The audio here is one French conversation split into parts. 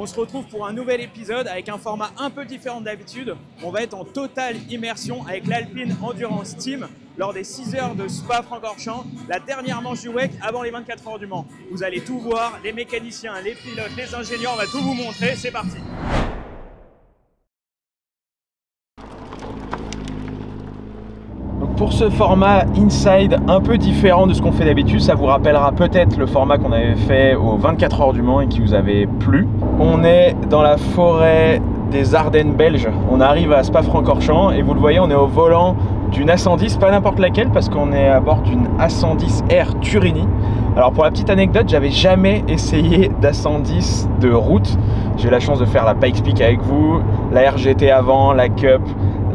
On se retrouve pour un nouvel épisode avec un format un peu différent d'habitude. On va être en totale immersion avec l'Alpine Endurance Team lors des 6 heures de Spa-Francorchamps, la dernière manche du WEC avant les 24 heures du Mans. Vous allez tout voir, les mécaniciens, les pilotes, les ingénieurs, on va tout vous montrer, c'est parti. Pour ce format inside un peu différent de ce qu'on fait d'habitude, ça vous rappellera peut-être le format qu'on avait fait aux 24 heures du Mans et qui vous avait plu. On est dans la forêt des Ardennes belges, on arrive à Spa-Francorchamps et vous le voyez, on est au volant d'une A110, pas n'importe laquelle parce qu'on est à bord d'une A110R Turini. Alors pour la petite anecdote, j'avais jamais essayé d'A110 de route. J'ai eu la chance de faire la Pikes Peak avec vous, la RGT avant, la Cup,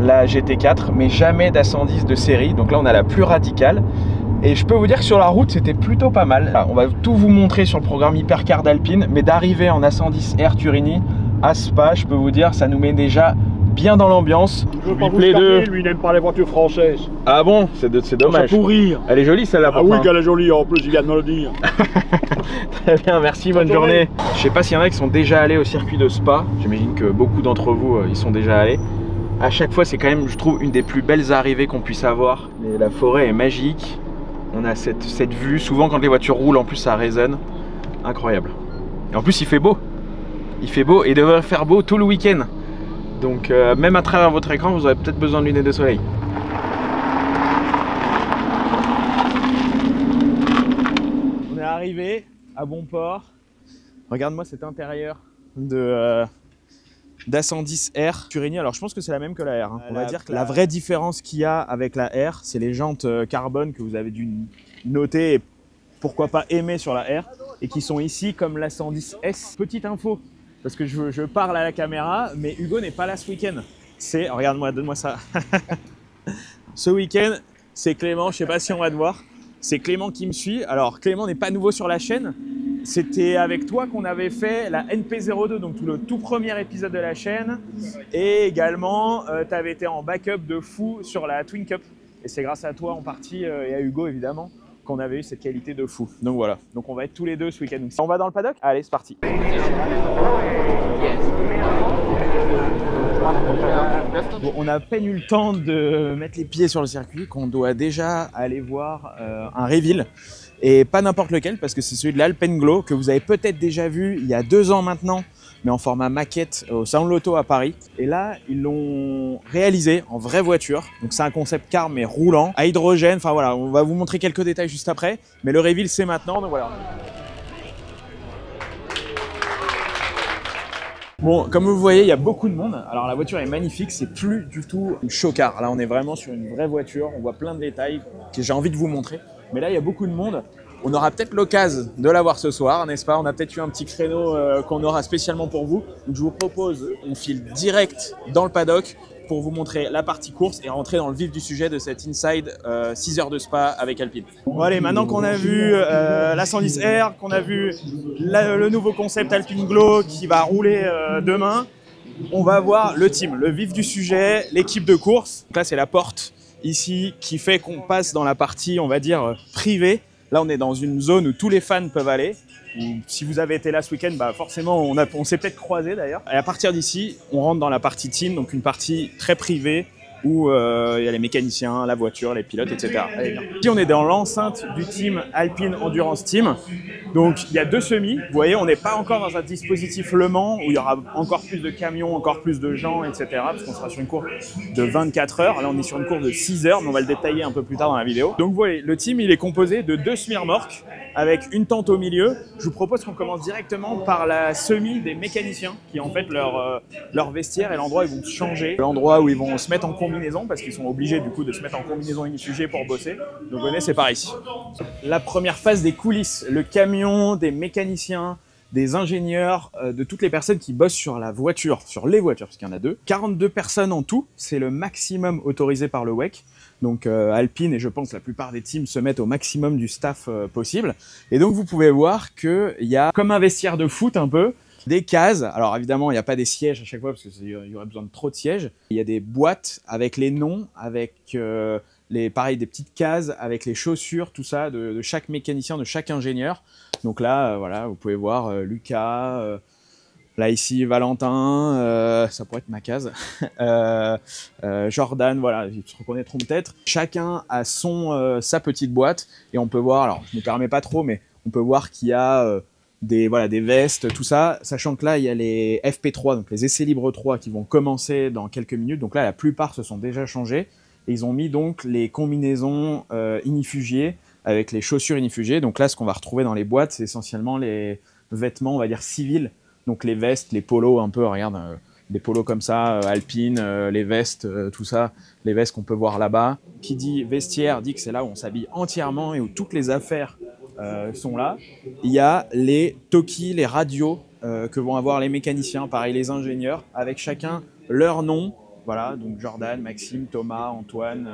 la GT4, mais jamais d'A110 de série. Donc là on a la plus radicale et je peux vous dire que sur la route c'était plutôt pas mal. Là, on va tout vous montrer sur le programme Hypercar d'Alpine, mais d'arriver en A110R Turini à Spa, je peux vous dire ça nous met déjà bien dans l'ambiance. Je veux pas vous calmer, lui il n'aime pas les voitures françaises. Ah bon, c'est dommage. C'est pour rire. Elle est jolie celle-là. Ah oui qu'elle est jolie, en plus il vient de me le dire. Très bien, merci, bonne journée. Je sais pas s'il y en a qui sont déjà allés au circuit de Spa. J'imagine que beaucoup d'entre vous y sont déjà allés. À chaque fois, c'est quand même, je trouve, une des plus belles arrivées qu'on puisse avoir. Et la forêt est magique. On a cette vue. Souvent, quand les voitures roulent, en plus, ça résonne. Incroyable. Et en plus, il fait beau. Il fait beau et il devrait faire beau tout le week-end. Donc, même à travers votre écran, vous aurez peut-être besoin de lunettes de soleil. On est arrivé à bon port. Regarde-moi cet intérieur de d'A110R Turini. Alors je pense que c'est la même que la R. Hein. On va dire que la vraie différence qu'il y a avec la R, c'est les jantes carbone que vous avez dû noter et pourquoi pas aimer sur la R et qui sont ici comme l'A110S. Petite info, parce que je parle à la caméra, mais Hugo n'est pas là ce week-end. C'est, regarde-moi, donne-moi ça. Ce week-end, c'est Clément, je sais pas si on va te voir. C'est Clément qui me suit. Alors Clément n'est pas nouveau sur la chaîne. C'était avec toi qu'on avait fait la NP02, donc le tout premier épisode de la chaîne. Et également, tu avais été en backup de fou sur la Twin Cup. Et c'est grâce à toi en partie, et à Hugo évidemment, qu'on avait eu cette qualité de fou. Donc voilà, donc on va être tous les deux ce week-end. On va dans le paddock? Allez, c'est parti. Bon, on a à peine eu le temps de mettre les pieds sur le circuit qu'on doit déjà aller voir un reveal. Et pas n'importe lequel, parce que c'est celui de l'Alpenglow que vous avez peut-être déjà vu il y a 2 ans maintenant, mais en format maquette au Salon de l'Auto à Paris. Et là, ils l'ont réalisé en vraie voiture. Donc c'est un concept car mais roulant, à hydrogène. Enfin voilà, on va vous montrer quelques détails juste après. Mais le reveal c'est maintenant, donc voilà. Bon, comme vous voyez, il y a beaucoup de monde. Alors la voiture est magnifique, c'est plus du tout une show-car. Là, on est vraiment sur une vraie voiture. On voit plein de détails que j'ai envie de vous montrer. Mais là, il y a beaucoup de monde. On aura peut-être l'occasion de la voir ce soir, n'est-ce pas? On a peut-être eu un petit créneau qu'on aura spécialement pour vous. Donc je vous propose, on file direct dans le paddock pour vous montrer la partie course et rentrer dans le vif du sujet de cette Inside 6 heures de Spa avec Alpine. Bon allez, maintenant qu'on a vu la 110R, qu'on a vu le nouveau concept Alpenglow qui va rouler demain, on va voir le team, le vif du sujet, l'équipe de course. Donc là, c'est la porte ici qui fait qu'on passe dans la partie, on va dire, privée. Là, on est dans une zone où tous les fans peuvent aller. Si vous avez été là ce week-end, bah forcément, on s'est peut-être croisés d'ailleurs. Et à partir d'ici, on rentre dans la partie team, donc une partie très privée où il y a les mécaniciens, la voiture, les pilotes, etc. Ici, on est dans l'enceinte du team Alpine Endurance Team. Donc, il y a 2 semis. Vous voyez, on n'est pas encore dans un dispositif Le Mans où il y aura encore plus de camions, encore plus de gens, etc. Parce qu'on sera sur une course de 24 heures. Là, on est sur une course de 6 heures, mais on va le détailler un peu plus tard dans la vidéo. Donc, vous voyez, le team, il est composé de 2 semi-remorques avec une tente au milieu. Je vous propose qu'on commence directement par la semi des mécaniciens qui ont en fait leur vestiaire et l'endroit où ils vont se changer, l'endroit où ils vont se mettre en combinaison parce qu'ils sont obligés du coup de se mettre en combinaison unifugée pour bosser. Donc venez, c'est par ici. La première phase des coulisses, le camion, des mécaniciens, des ingénieurs, de toutes les personnes qui bossent sur la voiture, sur les voitures, parce qu'il y en a 2. 42 personnes en tout, c'est le maximum autorisé par le WEC. Donc Alpine et je pense la plupart des teams se mettent au maximum du staff possible. Et donc vous pouvez voir qu'il y a comme un vestiaire de foot un peu, des cases. Alors évidemment il n'y a pas des sièges à chaque fois parce qu'il y aurait besoin de trop de sièges. Il y a des boîtes avec les noms, avec pareil, des petites cases avec les chaussures, tout ça, de chaque mécanicien, de chaque ingénieur. Donc là, voilà, vous pouvez voir Lucas, Là ici, Valentin, ça pourrait être ma case. Jordan, voilà, ils se reconnaîtront peut-être. Chacun a sa petite boîte et on peut voir, alors je ne me permets pas trop, mais on peut voir qu'il y a des vestes, tout ça. Sachant que là, il y a les FP3, donc les essais libres 3 qui vont commencer dans quelques minutes. Donc là, la plupart se sont déjà changés. Et ils ont mis donc les combinaisons inifugiées avec les chaussures inifugiées. Donc là, ce qu'on va retrouver dans les boîtes, c'est essentiellement les vêtements, on va dire, civils. Donc les vestes, les polos un peu, regarde, des polos comme ça, alpines, les vestes, tout ça, les vestes qu'on peut voir là-bas. Qui dit vestiaire dit que c'est là où on s'habille entièrement et où toutes les affaires sont là. Il y a les talkies, les radios que vont avoir les mécaniciens, pareil les ingénieurs, avec chacun leur nom. Voilà, donc Jordan, Maxime, Thomas, Antoine,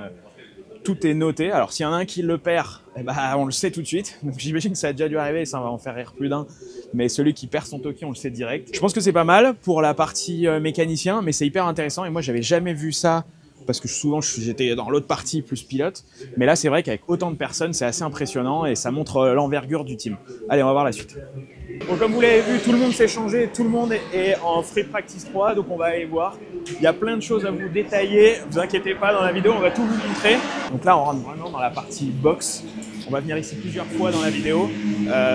tout est noté. Alors s'il y en a un qui le perd, eh ben, on le sait tout de suite. Donc j'imagine que ça a déjà dû arriver et ça va en faire rire plus d'un. Mais celui qui perd son Toki, on le sait direct. Je pense que c'est pas mal pour la partie mécanicien, mais c'est hyper intéressant. Et moi, j'avais jamais vu ça parce que souvent, j'étais dans l'autre partie plus pilote. Mais là, c'est vrai qu'avec autant de personnes, c'est assez impressionnant et ça montre l'envergure du team. Allez, on va voir la suite. Bon, comme vous l'avez vu, tout le monde s'est changé, tout le monde est en Free Practice 3, donc on va aller voir. Il y a plein de choses à vous détailler, ne vous inquiétez pas, dans la vidéo, on va tout vous montrer. Donc là, on rentre vraiment dans la partie box. On va venir ici plusieurs fois dans la vidéo.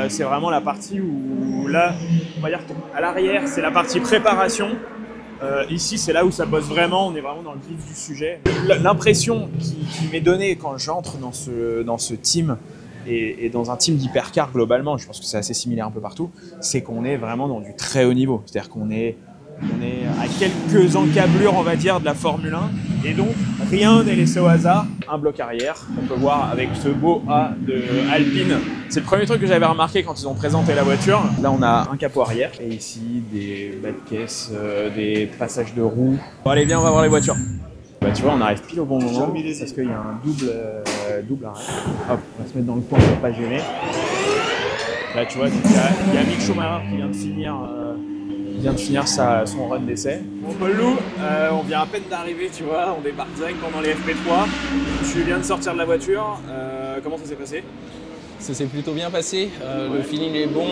C'est vraiment la partie où là, on va dire qu'à l'arrière, c'est la partie préparation. Ici, c'est là où ça bosse vraiment, on est vraiment dans le vif du sujet. L'impression qui m'est donnée quand j'entre dans ce team, et dans un team d'hypercar globalement, je pense que c'est assez similaire un peu partout, c'est qu'on est vraiment dans du très haut niveau. C'est-à-dire qu'on est à quelques encablures, on va dire, de la Formule 1. Et donc, rien n'est laissé au hasard. Un bloc arrière, on peut voir avec ce beau A de Alpine. C'est le premier truc que j'avais remarqué quand ils ont présenté la voiture. Là, on a un capot arrière. Et ici, des bas de caisse, des passages de roues. Bon, allez, viens, on va voir les voitures. Bah, tu vois, on arrive pile au bon moment parce qu'il y a un double arrêt. Hop, on va se mettre dans le coin pour pas gêner. Là, tu vois, il y a Mick Schumacher qui vient de finir son run d'essai. Bon, Paul-Loup, on vient à peine d'arriver, tu vois, on débarque direct pendant les FP3. Je viens de sortir de la voiture. Comment ça s'est passé? Ça s'est plutôt bien passé, le feeling est bon.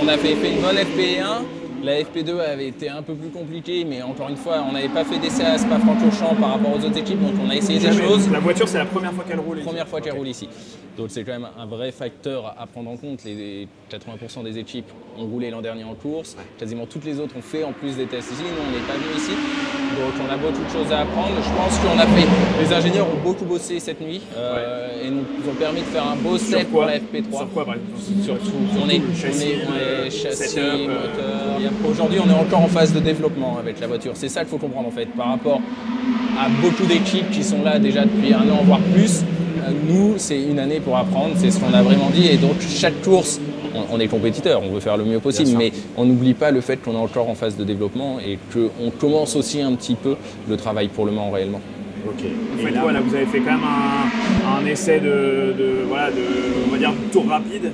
On a fait une bonne FP1. La FP2 avait été un peu plus compliquée, mais encore une fois, on n'avait pas fait d'essai à Spa-Francorchamps par rapport aux autres équipes, donc on a essayé des choses. La voiture, c'est la première fois qu'elle roule ici. Première fois qu'elle roule ici. Donc c'est quand même un vrai facteur à prendre en compte. Les 80% des équipes ont roulé l'an dernier en course. Quasiment toutes les autres ont fait en plus des tests ici. Nous, on n'est pas venus ici. Donc on a beaucoup de choses à apprendre. Je pense qu'on a fait. Les ingénieurs ont beaucoup bossé cette nuit et nous ont permis de faire un beau step pour la FP3. Sur quoi, par exemple? Sur tout. On est châssis, moteur. Aujourd'hui, on est encore en phase de développement avec la voiture. C'est ça qu'il faut comprendre en fait. Par rapport à beaucoup d'équipes qui sont là déjà depuis un an, voire plus, nous, c'est une année pour apprendre. C'est ce qu'on a vraiment dit. Et donc, chaque course, on est compétiteur, on veut faire le mieux possible, mais on n'oublie pas le fait qu'on est encore en phase de développement et qu'on commence aussi un petit peu le travail pour le Mans réellement. Ok. Et là, voilà, vous avez fait quand même un essai on va dire, tour rapide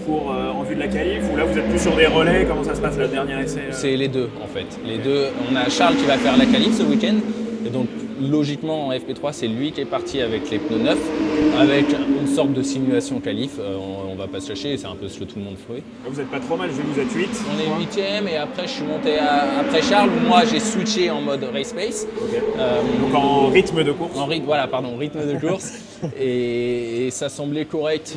en vue de la qualif, ou là vous êtes plus sur des relais? Comment ça se passe le dernier essai? C'est les deux en fait. Les deux. On a Charles qui va faire la qualif ce week-end, et donc logiquement en FP3 c'est lui qui est parti avec les pneus neufs, avec une sorte de simulation qualif. On va pas se cacher, c'est un peu ce que tout le monde ferait. Vous êtes pas trop mal, vous êtes 8. On est 8e et après je suis monté après Charles, où moi j'ai switché en mode race pace. Okay. Donc en rythme de course. Rythme de course. Et ça semblait correct.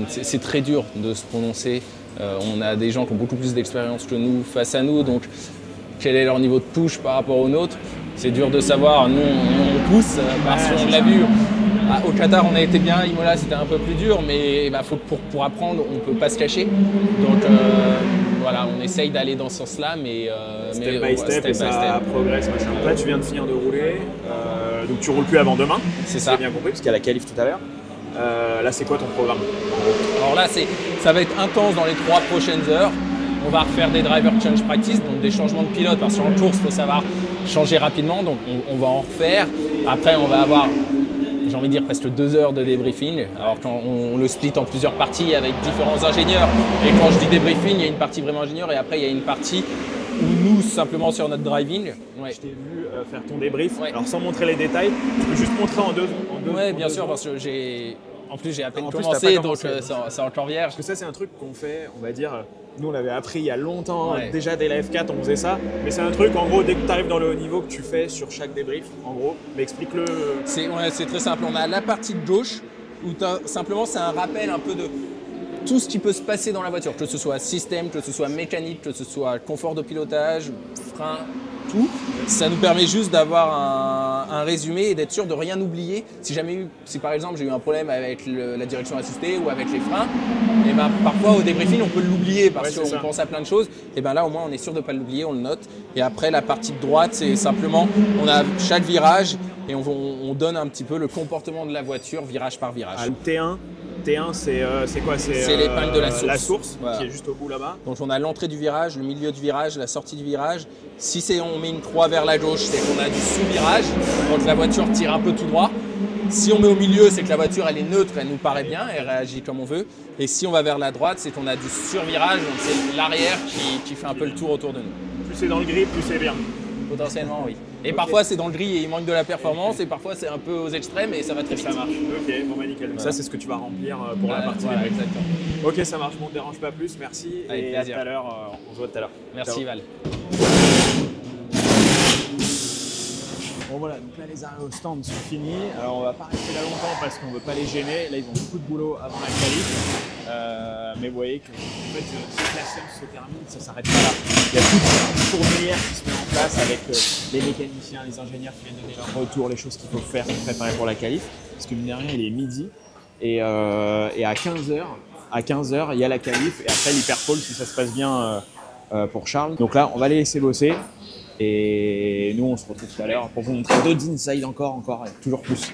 C'est très dur de se prononcer. On a des gens qui ont beaucoup plus d'expérience que nous face à nous, donc quel est leur niveau de push par rapport au nôtre? C'est dur de savoir. Nous on pousse parce qu'on l'a vu. Au Qatar on a été bien, Imola c'était un peu plus dur, mais pour apprendre on ne peut pas se cacher. Donc voilà, on essaye d'aller dans ce sens-là, mais step by step, ça progresse. Là tu viens de finir de rouler, donc tu roules plus avant demain. C'est ça. J'ai bien compris, parce qu'il y a la qualif tout à l'heure. Là c'est quoi ton programme? Alors là ça va être intense dans les 3 prochaines heures. On va refaire des driver change practice, donc des changements de pilote, parce qu'en course il faut savoir changer rapidement, donc on va en refaire. Après on va avoir, j'ai envie de dire, presque 2 heures de débriefing. Alors quand on le split en plusieurs parties avec différents ingénieurs, et quand je dis débriefing, il y a une partie vraiment ingénieur et après il y a une partie où nous, simplement sur notre driving. Ouais. Je t'ai vu faire ton débrief, alors sans montrer les détails, tu peux juste montrer en deux. Oui, bien sûr, parce que j'ai à peine commencé, donc c'est encore vierge. Parce que ça c'est un truc qu'on fait, on va dire, Nous, on l'avait appris il y a longtemps, Ouais. déjà dès la F4, on faisait ça. Mais c'est un truc, en gros, dès que tu arrives dans le haut niveau, que tu fais sur chaque débrief, en gros. Mais explique-le. C'est très simple. On a la partie de gauche où simplement c'est un rappel un peu de tout ce qui peut se passer dans la voiture, que ce soit système, que ce soit mécanique, que ce soit confort de pilotage, frein, tout. Ça nous permet juste d'avoir un résumé et d'être sûr de rien oublier. Si par exemple j'ai eu un problème avec la direction assistée ou avec les freins, et ben parfois au débriefing on peut l'oublier parce Ouais, c'est qu'on ça. pense à plein de choses. Et ben là au moins on est sûr de ne pas l'oublier, on le note. Et après la partie de droite, c'est simplement on a chaque virage et on donne un petit peu le comportement de la voiture virage par virage. Ah, le T1, c'est quoi? C'est l'épingle de la source. La source, Voilà. qui est juste au bout là-bas. Donc on a l'entrée du virage, le milieu du virage, la sortie du virage. Si on met une croix vers la gauche, c'est qu'on a du sous-virage, donc la voiture tire un peu tout droit. Si on met au milieu, c'est que la voiture elle est neutre, elle nous paraît bien, elle réagit comme on veut. Et si on va vers la droite, c'est qu'on a du sur-virage, donc c'est l'arrière qui fait un peu le tour autour de nous. Plus c'est dans le gris, plus c'est bien. Potentiellement, oui. Et parfois c'est dans le gris et il manque de la performance, et parfois c'est un peu aux extrêmes et ça va très vite. Ça marche. Ok, bon bah nickel. Donc Voilà. ça, c'est ce que tu vas remplir pour la partie Voilà, débrief. exactement. Ok, ça marche. Bon, on ne dérange pas plus. Merci. Avec et plaisir. à tout à l'heure. On se voit tout à l'heure. Merci Ciao. Val. Bon voilà, donc là les arrêts au stand sont finis. Alors on va pas rester là longtemps parce qu'on veut pas les gêner. Là ils ont beaucoup de boulot avant la qualif. Mais vous voyez que en fait, si la séance se termine, ça s'arrête pas là. Il y a toute une fourmilière qui se met en place avec les mécaniciens, les ingénieurs qui viennent donner leur retour, les choses qu'il faut faire pour préparer pour la qualif. Parce que mine de rien, il est midi et à 15h, il y a la qualif et après l'hyperpole si ça se passe bien pour Charles. Donc là, on va les laisser bosser. Et nous, on se retrouve tout à l'heure pour vous montrer d'autres insides encore, et toujours plus.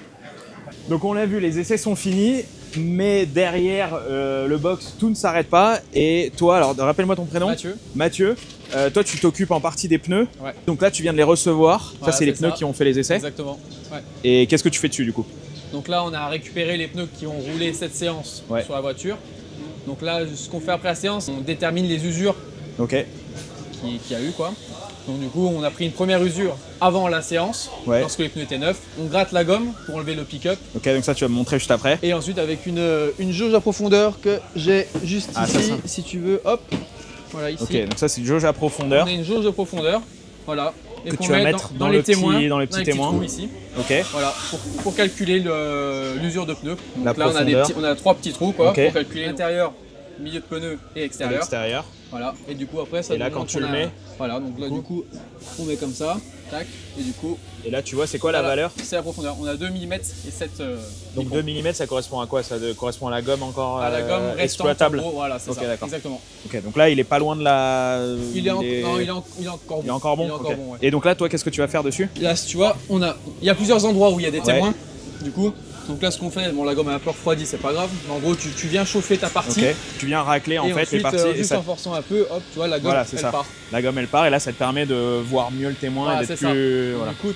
Donc on l'a vu, les essais sont finis, mais derrière le box, tout ne s'arrête pas. Et toi, alors rappelle-moi ton prénom. Mathieu. Toi, tu t'occupes en partie des pneus. Ouais. Donc là, tu viens de les recevoir. Voilà, ça, c'est les c'est pneus ça. qui ont fait les essais. Exactement. Ouais. Et qu'est-ce que tu fais dessus du coup? Donc là, on a récupéré les pneus qui ont roulé cette séance Ouais. sur la voiture. Donc là, ce qu'on fait après la séance, on détermine les usures Ok. qu'il y a eu, quoi. Donc du coup, on a pris une première usure avant la séance, Ouais. lorsque les pneus étaient neufs. On gratte la gomme pour enlever le pick-up. Ok, donc ça, tu vas me montrer juste après. Et ensuite, avec une jauge à profondeur que j'ai juste Ah, ça, ici, ça. si tu veux, hop, voilà ici. Ok, donc ça, c'est une jauge à profondeur. On a une jauge de profondeur, voilà. Et Que qu'on tu vas met mettre dans les le petit- témoins, dans les petits témoins. trous ici. Ok. Voilà, pour calculer l'usure de pneus. Donc La là, profondeur. on a 3 petits trous quoi, Ok. pour calculer l'intérieur, milieu de pneu et À extérieur. l'extérieur. Voilà, et du coup après ça Et là, nous quand montre tu qu'on le a- mets. Voilà, donc là du coup on met comme ça, tac, et du coup Et là, tu vois, c'est quoi la voilà, valeur? c'est la profondeur. On a 2 mm et 7 Donc microns. 2 mm, ça correspond à quoi? Ça correspond à la gomme encore à la gomme restante, exploitable. en gros, voilà, c'est Ok, ça, d'accord. exactement. Ok, donc là, il est pas loin de la. Il est encore bon. Il est encore bon. Il est encore Ok. bon, ouais. Et donc là, toi, qu'est-ce que tu vas faire dessus? Là, si tu vois, il y a plusieurs endroits où il y a des Ouais. témoins. Du coup, donc là, ce qu'on fait, bon, la gomme est un peu refroidie, c'est pas grave. Mais en gros, tu viens chauffer ta partie. Ok. Tu viens racler en Et fait ensuite, les parties. et juste ça- en forçant un peu, hop, tu vois, la gomme, Voilà, c'est elle ça. part. La gomme, elle part et là, ça te permet de voir mieux le témoin Voilà, et d'être c'est ça. plus. Donc, Voilà. Du coup,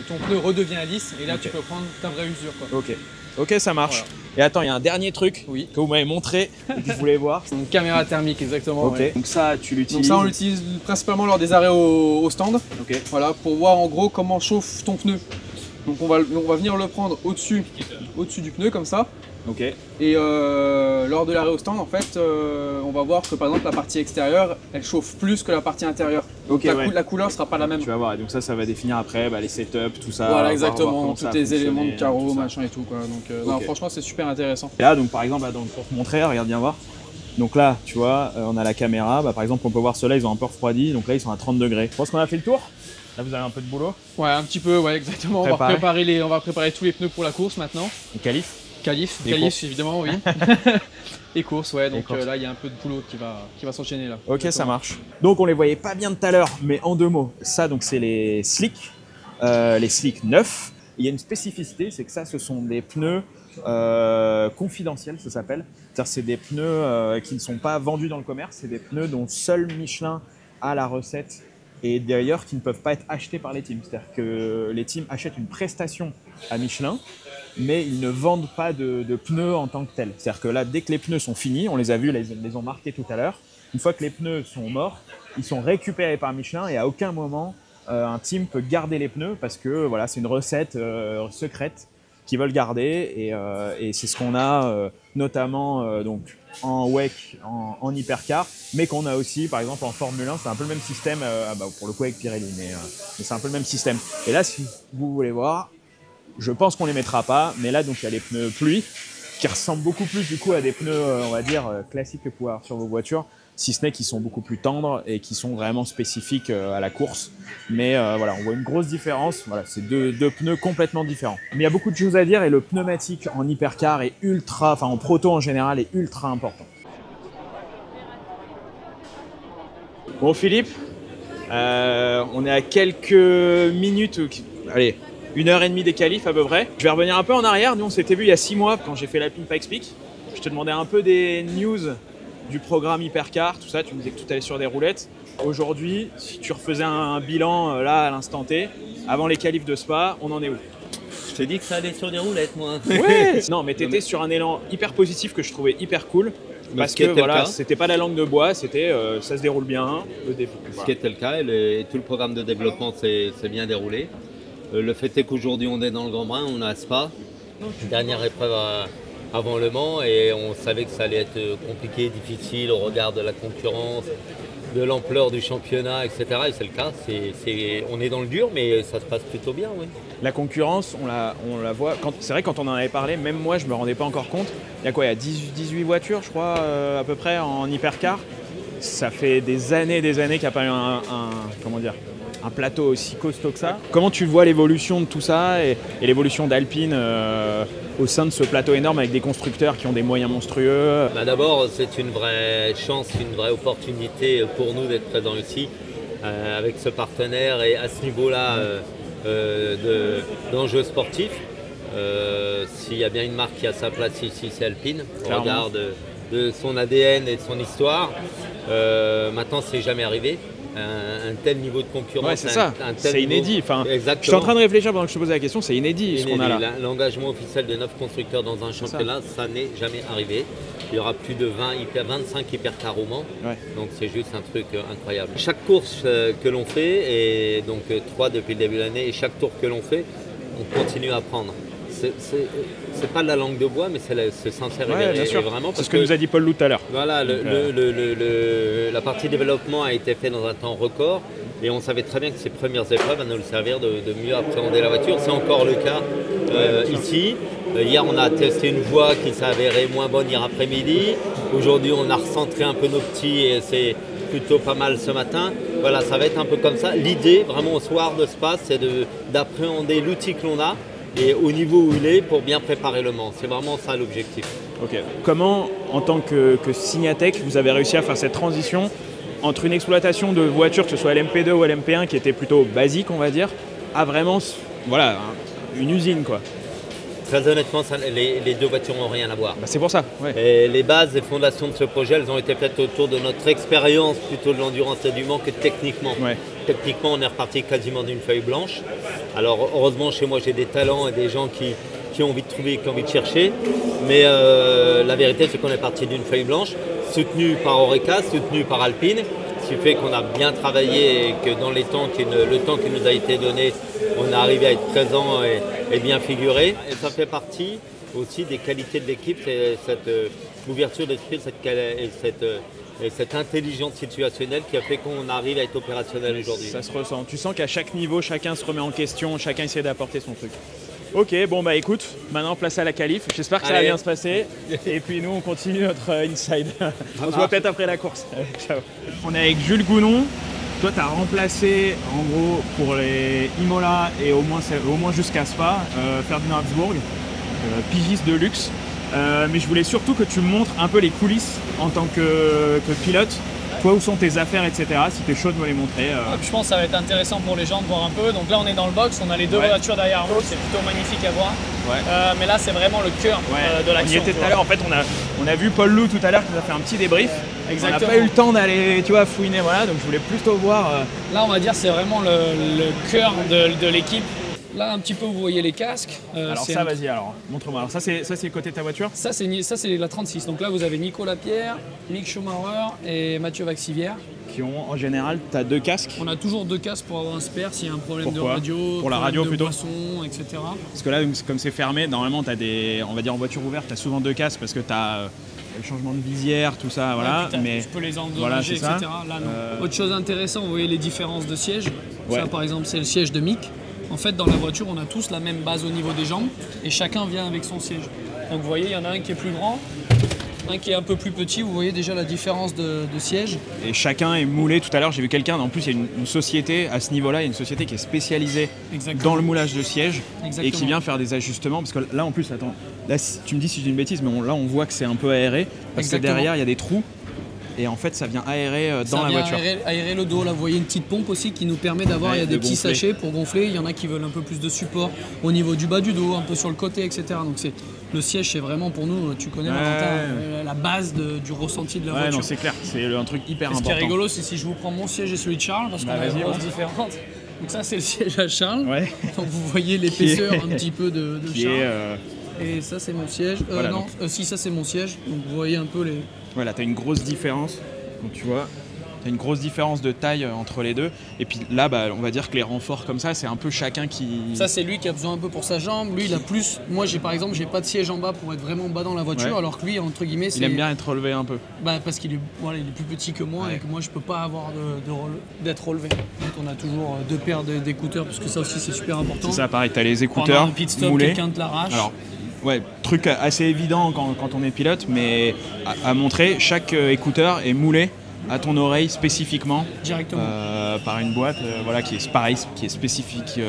ton pneu redevient lisse et là, Ok. tu peux prendre ta vraie usure, quoi. Ok. Ok, ça marche. Voilà. Et attends, il y a un dernier truc Oui. que vous m'avez montré et que je voulais voir. Une caméra thermique, exactement. Ok. ouais. Donc ça, tu Donc l'utilises. ça, on l'utilise principalement lors des arrêts au stand. Ok. Voilà, pour voir en gros comment chauffe ton pneu. Donc on va venir le prendre au-dessus du pneu comme ça. Ok. Et lors de l'arrêt au stand, en fait, on va voir que par exemple la partie extérieure, elle chauffe plus que la partie intérieure. Donc Ok, ouais. la couleur sera pas la même. Tu vas voir. Et donc ça va définir après les setups, tout ça. Voilà, voir exactement, comment tous ça a les éléments de fonctionné, carreau, tout ça. machin et tout quoi. Donc non, Ok. franchement, c'est super intéressant. Et là, donc par exemple, là, pour te montrer, regarde bien voir. Donc là, tu vois, on a la caméra. Par exemple, on peut voir ceux-là, ils ont un peu refroidi. Donc là, ils sont à 30 degrés. Je pense qu'on a fait le tour. Là, vous avez un peu de boulot. Ouais, un petit peu, ouais, exactement. Préparer. On va préparer tous les pneus pour la course maintenant. Le qualif. Qualif, Et qualif course. évidemment, oui. Et course, ouais. Donc course. là, il y a un peu de boulot qui va s'enchaîner là. Ok, ça marche. Donc on les voyait pas bien tout à l'heure, mais en 2 mots. Ça, donc c'est les slicks neufs. Il y a une spécificité, c'est que ça, ce sont des pneus confidentiels, ça s'appelle. C'est-à-dire, c'est des pneus qui ne sont pas vendus dans le commerce. C'est des pneus dont seul Michelin a la recette et d'ailleurs qui ne peuvent pas être achetés par les teams. C'est-à-dire que les teams achètent une prestation à Michelin, mais ils ne vendent pas de pneus en tant que tels. C'est-à-dire que là, dès que les pneus sont finis, on les a vus, ils les ont marqués tout à l'heure, une fois que les pneus sont morts, ils sont récupérés par Michelin et à aucun moment un team peut garder les pneus parce que voilà, c'est une recette secrète qui veulent garder et c'est ce qu'on a notamment donc en WEC, en hypercar, mais qu'on a aussi par exemple en Formule 1, c'est un peu le même système, pour le coup avec Pirelli, mais c'est un peu le même système. Et là, si vous voulez voir, je pense qu'on les mettra pas, mais là donc il y a les pneus pluie qui ressemblent beaucoup plus du coup à des pneus, on va dire, classiques que vous pouvez avoir sur vos voitures, si ce n'est qu'ils sont beaucoup plus tendres et qui sont vraiment spécifiques à la course. Mais voilà, on voit une grosse différence. Voilà, c'est deux pneus complètement différents. Mais il y a beaucoup de choses à dire et le pneumatique en hypercar est ultra, enfin en proto en général, est ultra important. Bon Philippe, on est à quelques minutes, allez, 1h30 des qualifs à peu près. Je vais revenir un peu en arrière. Nous, on s'était vu il y a 6 mois quand j'ai fait l'Alpine Pikes Peak. Je te demandais un peu des news du programme hypercar, tout ça. Tu me disais que tout allait sur des roulettes. Aujourd'hui, si tu refaisais un bilan là à l'instant T, avant les qualifs de Spa, on en est où? Je te dis que ça allait sur des roulettes, moi. Ouais. Non, mais t'étais sur un élan hyper positif que je trouvais hyper cool. Parce que voilà, c'était pas la langue de bois, c'était ça se déroule bien. Ce qui était le cas, et tout le programme de développement s'est bien déroulé. Le fait est qu'aujourd'hui on est dans le Grand Bain, on a Spa, dernière épreuve avant Le Mans, et on savait que ça allait être compliqué, difficile au regard de la concurrence, de l'ampleur du championnat, etc. Et c'est le cas, on est dans le dur, mais ça se passe plutôt bien, oui. La concurrence, on la voit, c'est vrai quand on en avait parlé, même moi je me rendais pas encore compte, il y a quoi, il y a 18 voitures je crois à peu près en hypercar. Ça fait des années qu'il n'y a pas eu un plateau aussi costaud que ça. Comment tu vois l'évolution de tout ça et l'évolution d'Alpine au sein de ce plateau énorme avec des constructeurs qui ont des moyens monstrueux? D'abord, c'est une vraie chance, une vraie opportunité pour nous d'être présents ici avec ce partenaire et à ce niveau-là d'enjeux sportifs. S'il y a bien une marque qui a sa place ici, c'est Alpine. On regarde de son ADN et de son histoire. Maintenant, c'est jamais arrivé. Un tel niveau de concurrence. Ouais, c'est ça, c'est inédit. Enfin, je suis en train de réfléchir pendant que je te posais la question, c'est inédit ce qu'on a là. L'engagement officiel de 9 constructeurs dans un championnat, ça n'est jamais arrivé. Il y aura plus de 25 hypercars au Mans, donc c'est juste un truc incroyable. Chaque course que l'on fait, et donc 3 depuis le début de l'année, et chaque tour que l'on fait, on continue à apprendre. C'est pas de la langue de bois, mais c'est sincère et vraiment. C'est ce que nous a dit Paul Loup tout à l'heure. Voilà, la partie développement a été faite dans un temps record et on savait très bien que ces premières épreuves allaient nous servir de mieux appréhender la voiture. C'est encore le cas ici. Hier, on a testé une voie qui s'est avérée moins bonne hier après-midi. Aujourd'hui, on a recentré un peu nos petits et c'est plutôt pas mal ce matin. Voilà, ça va être un peu comme ça. L'idée, vraiment au soir de Spa, c'est d'appréhender l'outil que l'on a et au niveau où il est pour bien préparer le Mans. C'est vraiment ça l'objectif. Ok. Comment, en tant que Signatech, vous avez réussi à faire cette transition entre une exploitation de voitures, que ce soit l'MP2 ou l'MP1, qui était plutôt basique, on va dire, à vraiment une usine, quoi? Très honnêtement, les deux voitures n'ont rien à voir. C'est pour ça. Ouais. Et les bases et fondations de ce projet, elles ont été faites autour de notre expérience plutôt de l'endurance et du Mans que techniquement. Ouais. Techniquement, on est reparti quasiment d'une feuille blanche. Alors heureusement, chez moi, j'ai des talents et des gens qui ont envie de trouver, qui ont envie de chercher. Mais la vérité, c'est qu'on est parti d'une feuille blanche, soutenue par Oreca, soutenue par Alpine. Ce qui fait qu'on a bien travaillé et que dans le temps qui nous a été donné, on est arrivé à être présent et bien figuré. Et ça fait partie aussi des qualités de l'équipe, c'est cette ouverture d'esprit et cette intelligence situationnelle qui a fait qu'on arrive à être opérationnel aujourd'hui. Ça se ressent. Tu sens qu'à chaque niveau, chacun se remet en question, chacun essaie d'apporter son truc. Ok, bon bah écoute, maintenant place à la qualif. J'espère que ça va bien se passer. Et puis nous, on continue notre inside. On se voit peut-être après la course. Ciao. On est avec Jules Gounon. Toi, tu as remplacé en gros pour les Imola et au moins jusqu'à Spa, Ferdinand Habsburg, pigiste de luxe. Mais je voulais surtout que tu me montres un peu les coulisses en tant que pilote. Toi, où sont tes affaires, etc. Si tu es chaud de me les montrer. Je pense que ça va être intéressant pour les gens de voir un peu. Donc là, on est dans le box, on a les deux voitures derrière nous, c'est plutôt magnifique à voir. Ouais. Mais là, c'est vraiment le cœur de l'action. On y était tout à l'heure. En fait, on a vu Paul Loup tout à l'heure qui nous a fait un petit débrief. Exactement. On n'a pas eu le temps d'aller, fouiner. Voilà, donc je voulais plutôt voir. Là, on va dire, c'est vraiment le cœur de l'équipe. Là, un petit peu, vous voyez les casques. Alors ça, vas-y, alors, montre-moi. Alors ça, c'est le côté de ta voiture? Ça, c'est la 36. Donc là, vous avez Nicolas Pierre, Mick Schumacher et Mathieu Vaxivière. qui ont, en général, tu as 2 casques. On a toujours 2 casques pour avoir un spare s'il y a un problème Pourquoi? de radio, Pour la problème radio de plutôt boisson, etc. Parce que là, comme c'est fermé, normalement, tu as des, on va dire en voiture ouverte, tu as souvent 2 casques parce que tu as le changement de visière, tout ça, voilà. Ouais, mais tu peux les endommager, voilà, c'est etc. ça. Là, non. Autre chose intéressante, vous voyez les différences de sièges. Ouais. Ça, par exemple, c'est le siège de Mick. En fait, dans la voiture, on a tous la même base au niveau des jambes et chacun vient avec son siège. Donc, vous voyez, il y en a un qui est plus grand, un qui est un peu plus petit. Vous voyez déjà la différence de siège. Et chacun est moulé. Tout à l'heure, j'ai vu quelqu'un. En plus, il y a une société à ce niveau-là, il y a une société qui est spécialisée dans le moulage de siège et qui vient faire des ajustements. Parce que là, en plus, attends, là, tu me dis si je dis une bêtise, mais là, on voit que c'est un peu aéré parce que derrière, il y a des trous. Et en fait, ça vient aérer dans la voiture. Aérer le dos. Là, vous voyez une petite pompe aussi qui nous permet d'avoir. Il y a des petits sachets pour gonfler. Il y en a qui veulent un peu plus de support au niveau du bas du dos, un peu sur le côté, etc. Donc le siège, c'est vraiment pour nous. Tu connais la base du ressenti de la voiture. Non, c'est clair. C'est un truc hyper important. Ce qui est rigolo, c'est si je vous prends mon siège et celui de Charles, parce qu'on a des grosses différentes. Donc ça, c'est le siège à Charles. Ouais. Donc vous voyez l'épaisseur un petit peu de Charles. Et ça, c'est mon siège. Voilà, non, si ça, c'est mon siège. Donc vous voyez un peu les. Voilà, tu as une grosse différence. Donc tu vois, tu as une grosse différence de taille entre les deux. Et puis là, on va dire que les renforts comme ça, c'est un peu chacun qui... Ça, c'est lui qui a besoin un peu pour sa jambe. Lui, il a plus... Moi, par exemple, j'ai pas de siège en bas pour être vraiment bas dans la voiture, alors que lui, entre guillemets, il aime bien être relevé un peu. Parce qu'il est, il est plus petit que moi et que moi, je peux pas avoir d'être relevé. Donc on a toujours 2 paires d'écouteurs, parce que ça aussi, c'est super important. C'est ça, pareil, tu as les écouteurs pendant un pit stop, moulés. quelqu'un te l'arrache. Alors, ouais, truc assez évident quand on est pilote, mais à montrer, chaque écouteur est moulé à ton oreille spécifiquement directement par une boîte qui est pareil, qui est spécifique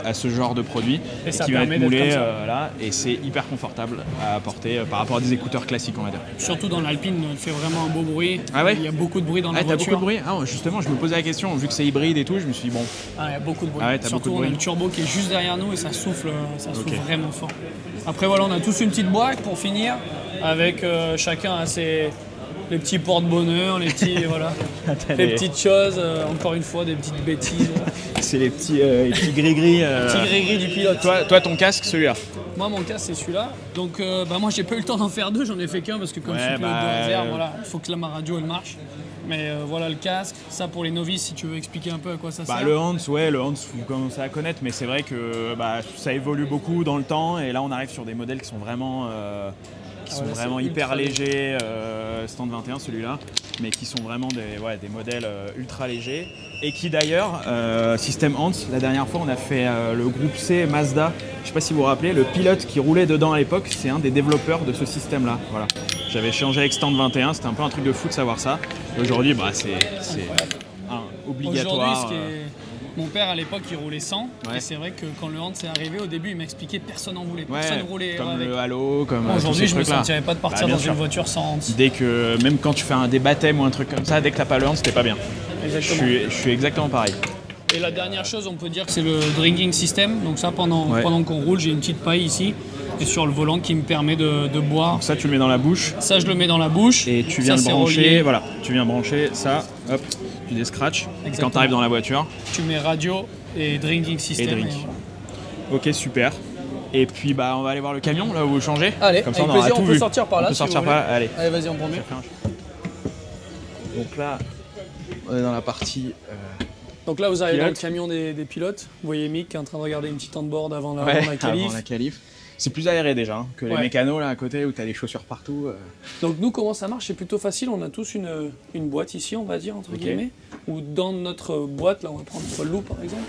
à ce genre de produit et qui va être moulé là, et c'est hyper confortable à porter par rapport à des écouteurs classiques, on va dire. Surtout dans l'Alpine, elle fait vraiment un beau bruit. Ah ouais, il y a beaucoup de bruit dans la voiture. T'as beaucoup de bruit. Justement, je me posais la question, vu que c'est hybride et tout, je me suis dit bon. Il y a beaucoup de bruit. Surtout on a le turbo qui est juste derrière nous et ça souffle vraiment fort. Après voilà, on a tous une petite boîte pour finir avec chacun a les petits porte-bonheur, les petits les petites choses, encore une fois des petites bêtises. C'est les petits gris-gris. Petits gris-gris du pilote. Toi ton casque, celui-là. Moi mon casque c'est celui-là. Donc moi j'ai pas eu le temps d'en faire 2, j'en ai fait qu'un parce que comme je suis pilote de réserve, il faut que ma radio elle marche. Mais voilà le casque, ça pour les novices si tu veux expliquer un peu à quoi ça sert. Le Hans, vous commencez à connaître, mais c'est vrai que ça évolue beaucoup dans le temps et là on arrive sur des modèles qui sont vraiment hyper légers, stand 21 celui-là, mais qui sont vraiment des modèles ultra légers et qui d'ailleurs, système Hans, la dernière fois on a fait le groupe C Mazda, je sais pas si vous vous rappelez, le pilote qui roulait dedans à l'époque, c'est un des développeurs de ce système-là. Voilà. J'avais échangé avec stand 21, c'était un peu un truc de fou de savoir ça. Aujourd'hui, c'est obligatoire. Mon père à l'époque il roulait 100 et c'est vrai que quand le Hans est arrivé au début il m'a expliqué personne en voulait, personne roulait comme avec. Le Halo, comme aujourd'hui je me sentirais pas de partir dans une voiture sans Hans. Même quand tu fais des baptêmes ou un truc comme ça, dès que t'as pas le Hans, t'es pas bien. Exactement. Je suis exactement pareil. Et la dernière chose, on peut dire que c'est le drinking system. Donc ça, pendant qu'on roule, j'ai une petite paille ici et sur le volant qui me permet de boire. Donc ça, tu le mets dans la bouche. Ça, je le mets dans la bouche. Et tu viens le brancher. Voilà, tu viens brancher ça. Hop, tu déscratches. Quand tu arrives dans la voiture, tu mets radio et drinking system. Et drink. Ok, super. Et puis on va aller voir le camion là où vous changez. Allez, comme ça avec plaisir, on peut sortir par là. Allez, vas-y, on prend mieux. Donc là, on est dans la partie. Donc là, vous arrivez dans le camion des pilotes. Vous voyez Mick qui est en train de regarder une petite onboard avant la qualif. C'est plus aéré déjà que les mécanos là à côté où tu as des chaussures partout. Donc nous, comment ça marche? C'est plutôt facile. On a tous une boîte ici, on va dire, entre guillemets. Ou dans notre boîte, là on va prendre le loup par exemple.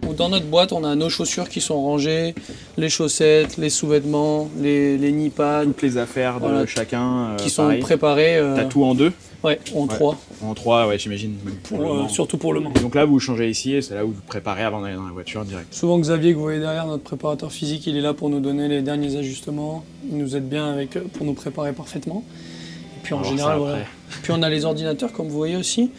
Ou dans notre boîte, on a nos chaussures qui sont rangées, les chaussettes, les sous-vêtements, les knee pads. Toutes les affaires de chacun. Qui sont préparées. T'as tout en 2? Ouais, en 3. En 3, ouais, j'imagine. Surtout pour le Mans. Donc là, vous changez ici et c'est là où vous préparez avant d'aller dans la voiture direct. Souvent, Xavier, que vous voyez derrière, notre préparateur physique, il est là pour nous donner les derniers ajustements. Il nous aide bien pour nous préparer parfaitement. Et puis en général, Puis on a les ordinateurs, comme vous voyez aussi.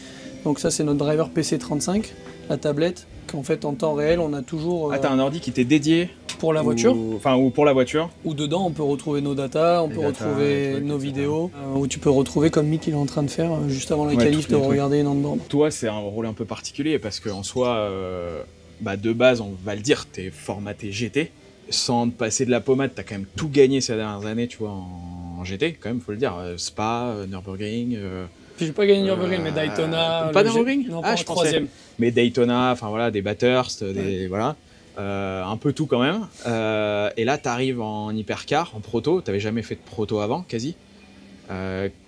Donc ça, c'est notre driver PC35, la tablette, qu'en fait, en temps réel, on a toujours... t'as un ordi qui t'est dédié pour la voiture. Ou pour la voiture. Ou dedans, on peut retrouver nos datas, on peut retrouver nos vidéos, où tu peux retrouver, comme Mick il est en train de faire, juste avant la qualif, de regarder une onboard. Toi, c'est un rôle un peu particulier, parce qu'en soi, de base, on va le dire, t'es formaté GT. Sans te passer de la pommade, t'as quand même tout gagné ces dernières années, tu vois, en GT, quand même, faut le dire. Spa, Nürburgring... Puis j'ai pas gagné Nürburgring, mais Daytona. Pas Nürburgring? Non, Ah, pas je en pensais. troisième. Mais Daytona, enfin voilà, des Bathurst, voilà. Un peu tout quand même. Et là, tu arrives en hypercar, en proto. Tu n'avais jamais fait de proto avant, quasi.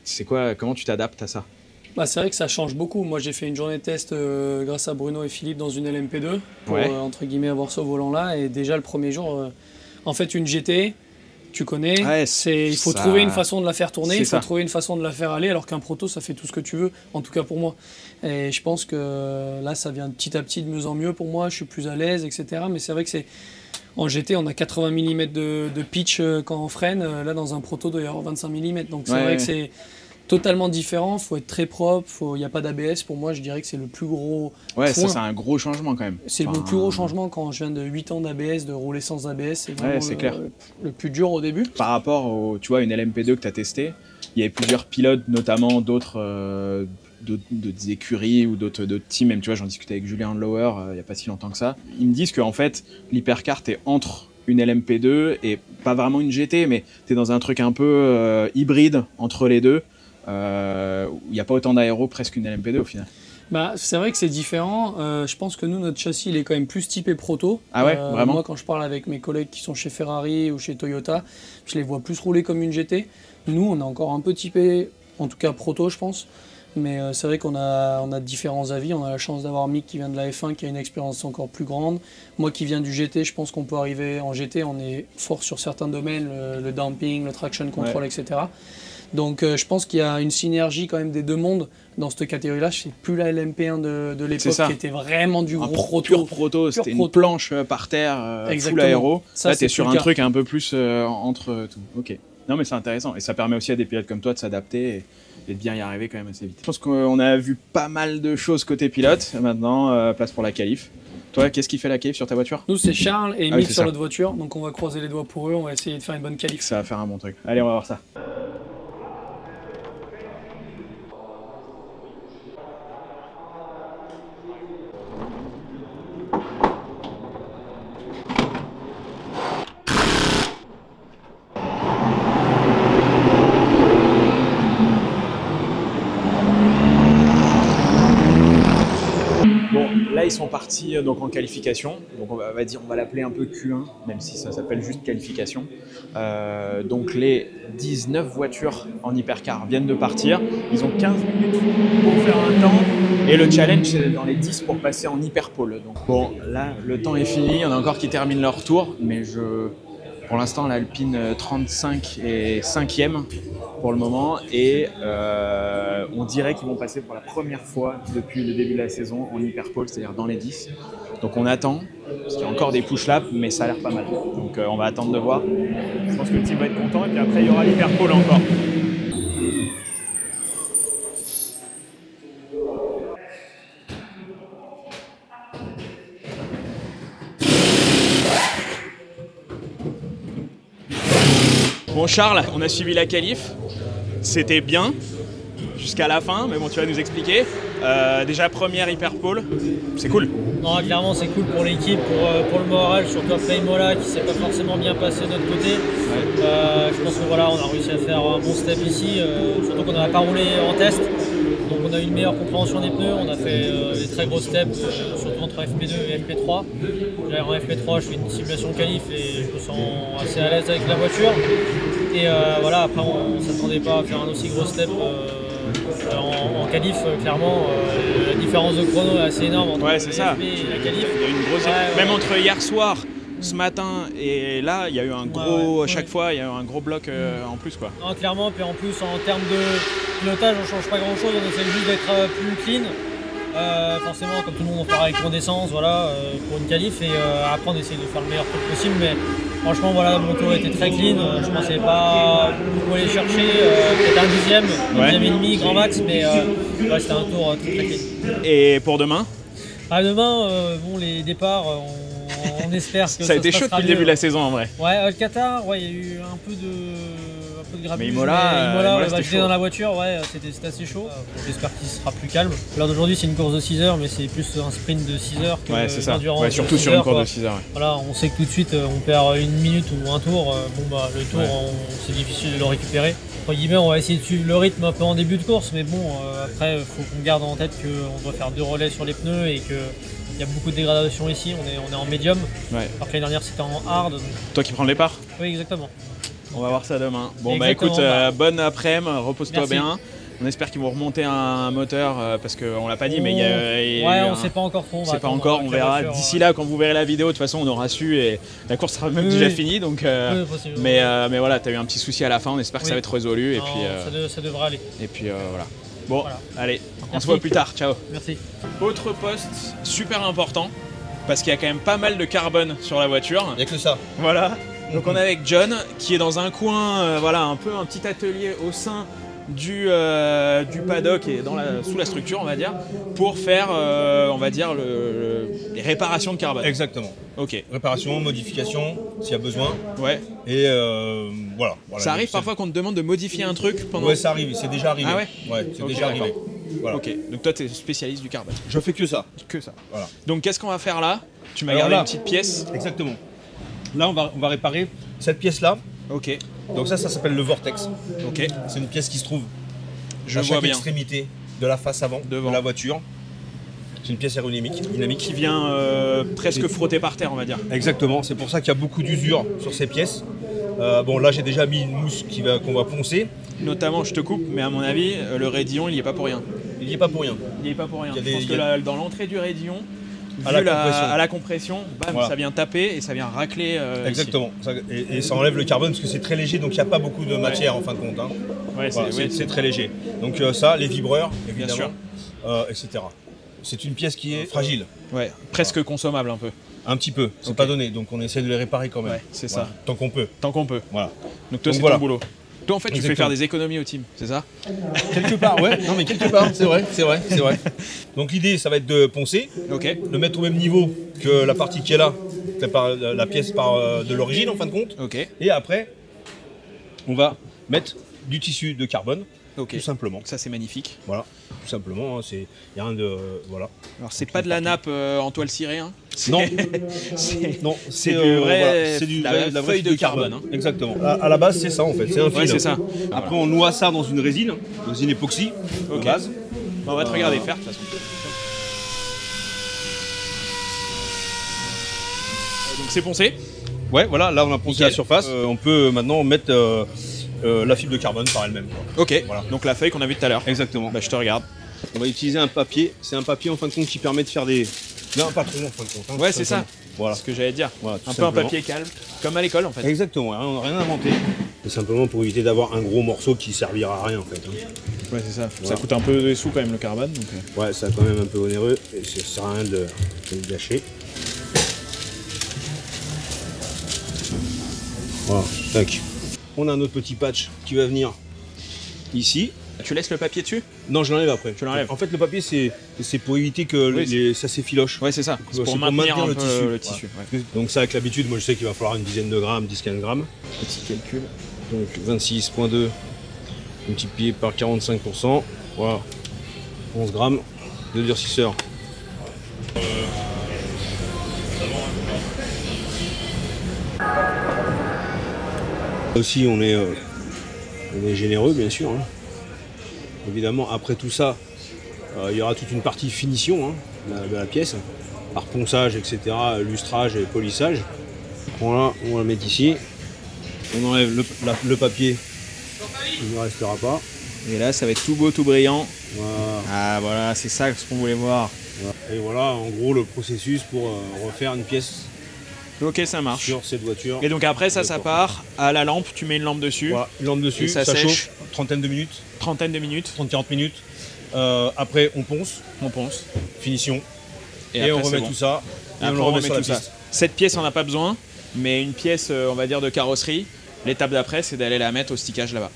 C'est quoi, comment tu t'adaptes à ça? Bah, c'est vrai que ça change beaucoup. Moi, j'ai fait une journée de test grâce à Bruno et Philippe dans une LMP2 pour, entre guillemets, avoir ce volant-là. Et déjà, le premier jour, en fait, une GT, tu connais, il faut trouver une façon de la faire tourner, il faut trouver une façon de la faire aller, alors qu'un proto, ça fait tout ce que tu veux, en tout cas pour moi. Et je pense que là, ça vient petit à petit de mieux en mieux pour moi, je suis plus à l'aise, etc. Mais c'est vrai que en GT, on a 80 mm de pitch quand on freine. Là, dans un proto, il doit y avoir 25 mm. Donc c'est vrai que c'est totalement différent, il faut être très propre, il n'y a pas d'ABS. Pour moi, je dirais que c'est le plus gros point. Ça c'est un gros changement quand même. C'est le plus gros changement quand je viens de 8 ans d'ABS, de rouler sans ABS. C'est vraiment le plus dur au début. Par rapport au, tu vois, une LMP2 que tu as testée, il y avait plusieurs pilotes, notamment d'autres écuries ou d'autres teams. Même, tu vois, j'en discutais avec Julien Lower il n'y a pas si longtemps que ça. Ils me disent qu'en fait, l'hypercar, t'es entre une LMP2 et pas vraiment une GT, mais t'es dans un truc un peu hybride entre les deux. Il n'y a pas autant d'aéro presque qu'une LMP2 au final. Bah, c'est vrai que c'est différent. Je pense que nous, notre châssis, il est quand même plus typé proto. Ah ouais, vraiment? Moi, quand je parle avec mes collègues qui sont chez Ferrari ou chez Toyota, je les vois plus rouler comme une GT. Nous, on est encore un peu typé, en tout cas proto, je pense. Mais c'est vrai qu'on a différents avis. On a la chance d'avoir Mick qui vient de la F1, qui a une expérience encore plus grande. Moi qui viens du GT, je pense qu'on peut arriver en GT. On est fort sur certains domaines, le damping, le traction control, etc. Donc je pense qu'il y a une synergie quand même des deux mondes dans cette catégorie-là. C'est plus la LMP1 de l'époque qui était vraiment du gros proto. Pur proto, c'était une planche par terre, full aéro. Là, tu es sur un truc un peu plus entre tout. Ok. Non, mais c'est intéressant. Et ça permet aussi à des pilotes comme toi de s'adapter et de bien y arriver quand même assez vite. Je pense qu'on a vu pas mal de choses côté pilote. Maintenant, place pour la qualif. Toi, qu'est-ce qui fait la qualif sur ta voiture? Nous, c'est Charles et Mick sur notre voiture. Donc on va croiser les doigts pour eux. On va essayer de faire une bonne qualif. Ça va faire un bon truc. Allez, on va voir ça. Là, ils sont partis donc en qualification. Donc on va l'appeler un peu Q1, même si ça s'appelle juste qualification. Donc les 19 voitures en hypercar viennent de partir. Ils ont 15 minutes pour faire un temps. Et le challenge, c'est dans les 10 pour passer en hyperpole. Donc bon, là, le temps est fini. Il y en a encore qui terminent leur tour. Mais pour l'instant, l'Alpine 35 est 5e pour le moment. Et on dirait qu'ils vont passer pour la première fois depuis le début de la saison en hyperpole, c'est-à-dire dans les 10. Donc on attend, parce qu'il y a encore des push-laps, mais ça a l'air pas mal. Donc on va attendre de voir. Je pense que le team va être content. Et puis après, il y aura l'hyperpole encore. Bon Charles, on a suivi la qualif, c'était bien jusqu'à la fin, mais bon tu vas nous expliquer. Déjà première hyperpole, c'est cool. Non, clairement c'est cool pour l'équipe, pour le moral, surtout après Imola qui s'est pas forcément bien passé de notre côté. Je pense que voilà, on a réussi à faire un bon step ici, surtout qu'on n'a pas roulé en test. Donc on a eu une meilleure compréhension des pneus, on a fait des très gros steps, surtout entre FP2 et FP3. En FP3 je fais une simulation qualif et je me sens assez à l'aise avec la voiture. Et voilà, après on ne s'attendait pas à faire un aussi gros step en qualif, clairement. La différence de chrono est assez énorme entre le FP et la qualif. Il y a une grosse... Même entre hier soir, ce matin et là, il y a eu un gros, à chaque fois, il y a eu un gros bloc en plus quoi. Non, clairement, puis en plus en termes de pilotage, on change pas grand chose, on essaie juste d'être plus clean. Forcément, comme tout le monde, on part avec condescendance, voilà, pour une qualif et après on essaie de faire le meilleur truc possible. Mais franchement, voilà, mon tour était très clean. Je pensais pas beaucoup aller chercher, peut-être un dixième et demi, grand max, mais ouais, c'était un tour très très clean. Et pour demain? Demain, bon, les départs. On espère que ça a été chaud depuis le début de la saison en vrai. Ouais, le Qatar, ouais, il y a eu un peu de grabuge. Mais Imola j'étais dans la voiture, ouais, c'était assez chaud. J'espère qu'il sera plus calme. L'heure d'aujourd'hui, c'est une course de 6 heures, mais c'est plus un sprint de 6 heures que une endurance. Ouais, surtout sur une course de 6 heures. Ouais. Voilà, on sait que tout de suite, on perd une minute ou un tour. Le tour, c'est difficile de le récupérer. entre guillemets, on va essayer de suivre le rythme un peu en début de course, mais bon, après, il faut qu'on garde en tête qu'on doit faire 2 relais sur les pneus et qu'il y a beaucoup de dégradation ici. On est en médium, alors que l'année dernière c'était en hard. Donc... Toi qui prends le départ? Oui, exactement. On va voir ça demain. Bon, Exactement, bah écoute, bonne après-midi, repose-toi Merci. bien. On espère qu'ils vont remonter un moteur parce qu'on l'a pas dit, mais il y a ouais, on sait pas encore trop. On sait pas encore, on verra. D'ici là, quand vous verrez la vidéo, de toute façon, on aura su et la course sera même déjà finie. Donc, mais voilà, tu as eu un petit souci à la fin. On espère que ça va être résolu. Et puis, ça devrait aller. Et puis voilà. Bon, voilà. allez, on Merci. se voit plus tard. Ciao. Merci. Autre poste super important parce qu'il y a quand même pas mal de carbone sur la voiture. Il n'y a que ça. Voilà. Donc on est avec John qui est dans un coin, voilà, un peu un petit atelier au sein du paddock et sous la structure, on va dire, pour faire, on va dire, les réparations de carbone. Exactement. Ok. Réparation, modification, s'il y a besoin. Ouais. Et voilà. Ça arrive parfois qu'on te demande de modifier un truc pendant... Ouais, ça arrive, c'est déjà arrivé. Ah ouais? Ouais, c'est Ok, déjà arrivé. d'accord. Voilà. Ok, donc toi tu es spécialiste du carbone. Je fais que ça. Que ça. Voilà. Donc qu'est-ce qu'on va faire là? Tu m'as Alors gardé là, une petite pièce. Exactement. Là, on va réparer cette pièce-là. Ok. Donc ça s'appelle le vortex. Ok. C'est une pièce qui se trouve Je à vois chaque bien. extrémité de la face avant Devant. de la voiture. C'est une pièce aérodynamique, dynamique. Qui vient presque frotter par terre, on va dire. Exactement, c'est pour ça qu'il y a beaucoup d'usure sur ces pièces. Bon, là, j'ai déjà mis une mousse qu'on va poncer. Notamment, je te coupe, mais à mon avis, le raidillon, il n'y est pas pour rien. Il n'y est pas pour rien. Il n'y est pas pour rien. Il y a Je des- pense il y que a- dans l'entrée du raidillon, À vu la à la compression, bam, Voilà. ça vient taper et ça vient racler. Exactement. Et ça enlève le carbone parce que c'est très léger, donc il n'y a pas beaucoup de matière en fin de compte. Hein. Ouais, Voilà, c'est c'est très léger. Donc ça, les vibreurs, Bien évidemment, etc. C'est une pièce qui est fragile, ouais, presque consommable un peu. un petit peu. C'est Ok. pas donné, donc on essaie de les réparer quand même. Ouais, c'est Voilà, ça. tant qu'on peut. Tant qu'on peut. Voilà. Donc toi, Donc c'est voilà. ton boulot. Toi, en fait, tu fais Exactement. faire des économies au team, c'est ça? Quelque part, ouais. Non, mais quelque part, c'est vrai. Donc l'idée, ça va être de poncer, Ok. de mettre au même niveau que la partie qui est là, la pièce de l'origine en fin de compte. Ok. Et après, on va mettre du tissu de carbone, Ok. tout simplement. Ça, c'est magnifique. Voilà, tout simplement. Il n'y a rien de. Voilà. Alors, c'est pas de la nappe en toile cirée, hein? Non, c'est non, c'est du vrai- voilà, c'est de la vraie feuille de carbone, hein. Exactement. À la base, c'est ça en fait. C'est un fil. Ouais, c'est ça. Après, on noie ça dans une résine époxy Ok. de base. On va te regarder faire, de toute façon. Donc, c'est poncé. Ouais, voilà. Là, on a poncé Nickel. la surface. On peut maintenant mettre la fibre de carbone par elle-même. quoi. Ok. Voilà. Donc, la feuille qu'on a vue tout à l'heure. Exactement. Bah, je te regarde. On va utiliser un papier. C'est un papier en fin de compte qui permet de faire des. Non, pas trop en fin de compte. hein, Ouais, tout c'est ça. simplement. Voilà. C'est ce que j'allais dire. Voilà, tout un peu un simplement. papier calme, comme à l'école en fait. Exactement. Rien inventé. C'est simplement pour éviter d'avoir un gros morceau qui servira à rien en fait. hein. Ouais, c'est ça. Voilà. Ça coûte un peu des sous quand même le carbone. Donc, Ouais, c'est quand même un peu onéreux et ça sert à rien de le gâcher. Voilà, tac. On a notre petit patch qui va venir ici. Tu laisses le papier dessus? Non, je l'enlève après. Tu l'enlèves. En fait, le papier, c'est pour éviter que Oui, ça s'effiloche. Ouais, c'est ça. C'est pour C'est maintenir un le peu tissu. le tissu. Ouais. Donc ça, avec l'habitude, moi je sais qu'il va falloir une dizaine de grammes, 10-15 grammes. Petit calcul. Donc 26,2 multiplié par 45%. Voilà. 11 grammes de durcisseur. Aussi, on est généreux, bien sûr. hein. Évidemment, après tout ça, il y aura toute une partie finition hein, de la pièce, par ponçage, etc., lustrage et polissage. Voilà, on va le mettre ici. On enlève le papier, il ne restera pas. Et là, ça va être tout beau, tout brillant. Voilà. Ah voilà, c'est ça ce qu'on voulait voir. Et voilà, en gros, le processus pour refaire une pièce Ok, ça marche. sur cette voiture. Et donc après, ça part à la lampe. Tu mets une lampe dessus. Voilà, une lampe dessus, Et ça sèche. chauffe, trentaine de minutes, Trentaine de minutes. 30-40 minutes. Après, on ponce, On ponce. finition, et après, on c'est remet bon. tout ça, et Après, on le on remet remet sur la tout ça. piste. Cette pièce, on n'a pas besoin. Mais une pièce, on va dire, de carrosserie. L'étape d'après, c'est d'aller la mettre au stickage là-bas.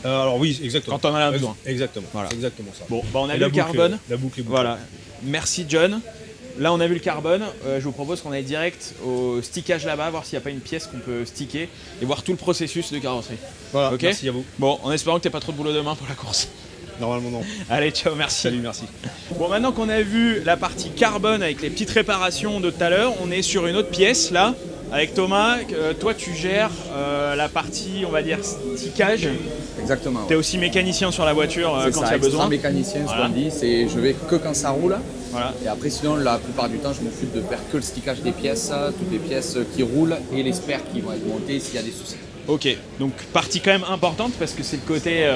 Alors oui, exactement. Quand on en a besoin. Exactement, Voilà. c'est exactement ça. Bon, bah on a Et vu la le boucle, carbone. La boucle est bouclée. Voilà. Merci John. Là, on a vu le carbone. Je vous propose qu'on aille direct au stickage là-bas, voir s'il n'y a pas une pièce qu'on peut sticker et voir tout le processus de carrosserie. Voilà, Ok. merci à vous. Bon, en espérant que tu n'aies pas trop de boulot demain pour la course. Normalement non. Allez, ciao, merci. Salut, merci. Bon, maintenant qu'on a vu la partie carbone avec les petites réparations de tout à l'heure, on est sur une autre pièce là, avec Thomas. Toi, tu gères la partie, on va dire, stickage Exactement. Tu es aussi mécanicien sur la voiture quand il y a besoin. C'est mécanicien, ce qu'on dit, c'est je vais que quand ça roule. Voilà. Et après, sinon, la plupart du temps, je m'occupe de faire que le stickage des pièces, toutes les pièces qui roulent et les spares qui vont être montées s'il y a des soucis. Ok, donc partie quand même importante parce que c'est le côté,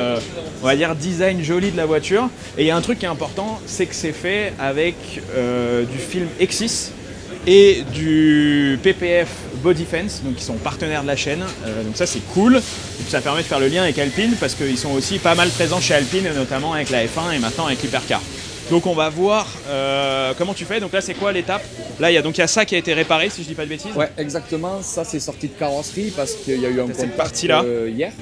on va dire, design joli de la voiture. Et il y a un truc qui est important, c'est que c'est fait avec du film Exis et du PPF Body Fence, donc ils sont partenaires de la chaîne. Donc ça c'est cool. Et puis ça permet de faire le lien avec Alpine parce qu'ils sont aussi pas mal présents chez Alpine, notamment avec la F1 et maintenant avec l'Hypercar. Donc on va voir comment tu fais. Donc là c'est quoi l'étape? Là il y a ça qui a été réparé si je dis pas de bêtises. Ouais, exactement. Ça c'est sorti de carrosserie parce qu'il y a eu un cette partie là hier.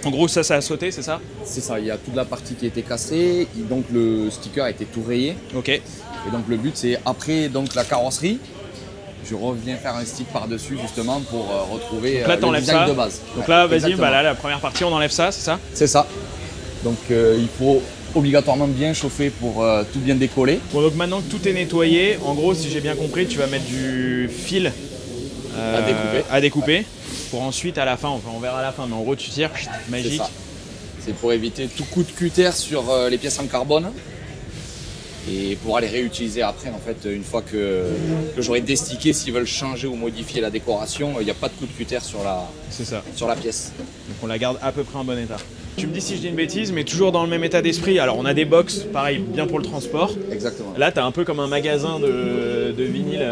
En gros ça a sauté, c'est ça? C'est ça, il y a toute la partie qui a été cassée, et donc le sticker a été tout rayé. Ok. Et donc le but c'est après donc la carrosserie, je reviens faire un stick par-dessus justement pour retrouver là, le design ça. de base. Donc ouais, là vas-y, bah là la première partie on enlève ça, c'est ça? C'est ça. Donc il faut obligatoirement bien chauffer pour tout bien décoller. Bon donc maintenant que tout est nettoyé, en gros si j'ai bien compris tu vas mettre du fil à découper ouais. Pour ensuite à la fin, enfin on verra à la fin, mais en gros tu tires, magique. C'est pour éviter tout coup de cutter sur les pièces en carbone et pouvoir les réutiliser après en fait une fois que j'aurai destické. S'ils veulent changer ou modifier la décoration, il n'y a pas de coup de cutter sur la pièce. Donc on la garde à peu près en bon état. Tu me dis si je dis une bêtise, mais toujours dans le même état d'esprit. Alors on a des box, pareil, bien pour le transport. Exactement. Là tu as un peu comme un magasin de vinyle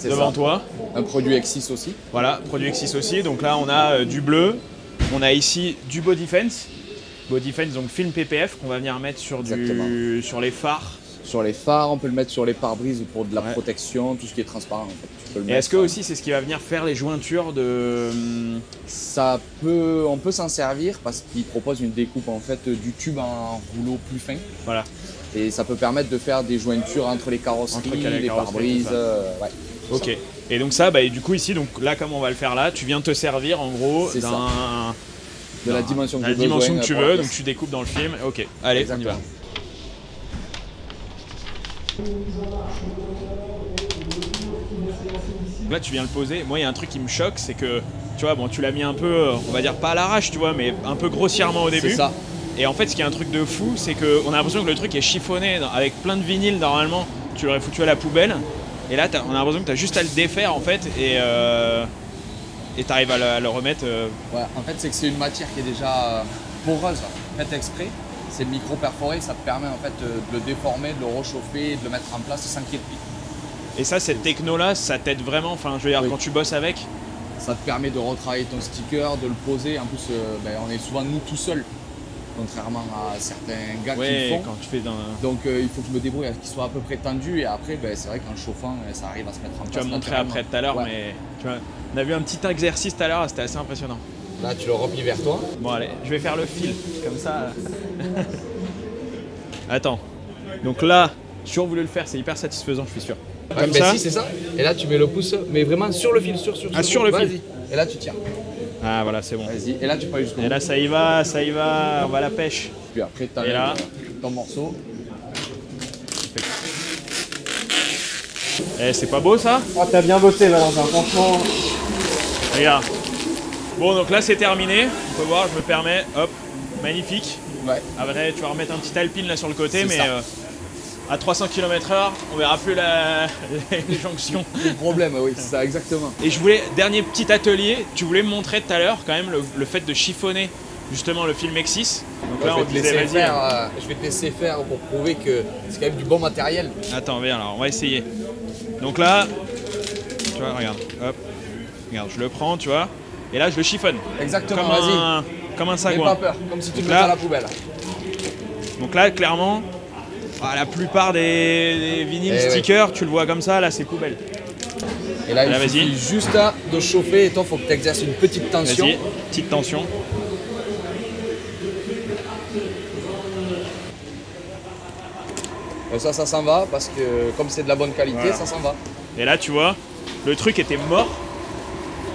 devant toi. Un produit Exis aussi. Voilà, produit Exis aussi. Donc là on a du bleu, on a ici du Body Fence. Body Fence, donc film PPF qu'on va venir mettre sur les phares. Sur les phares, on peut le mettre sur les pare-brises pour de la protection, tout ce qui est transparent en fait. Tu peux le et est-ce que aussi c'est ce qui va venir faire les jointures de... On peut s'en servir parce qu'il propose une découpe en fait du tube en rouleau plus fin. Voilà. Et ça peut permettre de faire des jointures entre les carrosseries, les pare-brises. Ouais, ok. Ça. Et donc ça, bah, et du coup ici, donc là comme on va le faire là, tu viens te servir en gros de la dimension que tu veux, donc tu découpes dans le film. Ok, allez, exactement. On y va. Là tu viens le poser, moi il y a un truc qui me choque, c'est que tu vois, bon tu l'as mis un peu, on va dire pas à l'arrache tu vois, mais un peu grossièrement au début. C'est ça. Et en fait ce qui est un truc de fou, c'est qu'on a l'impression que le truc est chiffonné avec plein de vinyle normalement, tu l'aurais foutu à la poubelle. Et là on a l'impression que tu as juste à le défaire en fait et tu arrives à le remettre. Ouais, en fait c'est que c'est une matière qui est déjà poreuse, faite exprès. C'est micro-perforé, ça te permet en fait de le déformer, de le réchauffer, de le mettre en place sans qu'il y ait de pic. Et ça, cette techno-là, ça t'aide vraiment, enfin je veux dire, quand tu bosses avec? Ça te permet de retravailler ton sticker, de le poser. En plus, on est souvent nous tout seuls, contrairement à certains gars qui le font. Quand tu fais Donc il faut que je me débrouille à ce qu'il soit à peu près tendu et après, c'est vrai qu'en chauffant, ça arrive à se mettre en place. Tu vas montrer après tout à l'heure, mais tu vois, on a vu un petit exercice tout à l'heure, c'était assez impressionnant. Là, tu le replies vers toi. Bon, allez, je vais faire le fil, comme ça. Attends. Donc là, j'ai toujours voulu le faire, c'est hyper satisfaisant, je suis sûr. Comme ça. Si, c'est ça. Et là, tu mets le pouce, mais vraiment sur le fil, sur le fil. Et là, tu tiens. Ah, voilà, c'est bon. Vas-y. Et là, tu peux aller jusqu'au bout. Et là, ça y va, on va à la pêche. Puis après, tu as ton morceau. Eh, c'est pas beau ça? Oh, t'as bien bossé, Valentin, franchement. Regarde. Bon, donc là c'est terminé, on peut voir, je me permets, hop, magnifique. Ouais. Après tu vas remettre un petit Alpine là sur le côté, mais à 300 km/h, on verra plus les jonctions. Le problème, oui, c'est ça, exactement. Et je voulais, dernier petit atelier, tu voulais me montrer tout à l'heure quand même le fait de chiffonner justement le film Exis. Donc là on disait vas-y. Je vais te laisser faire pour prouver que c'est quand même du bon matériel. Attends, viens alors, on va essayer. Donc là, tu vois, regarde, hop, regarde, je le prends, tu vois. Et là, je le chiffonne. Exactement, vas-y. Comme un sagouin. N'aie pas peur, comme si tu le mettais à la poubelle. Donc là, clairement, la plupart des vinyles stickers, tu le vois comme ça, là, c'est poubelle. Et là, il suffit juste de chauffer. Et toi, il faut que tu exerces une petite tension. Vas-y, petite tension. Et ça s'en va parce que comme c'est de la bonne qualité, voilà. Ça s'en va. Et là, tu vois, le truc était mort.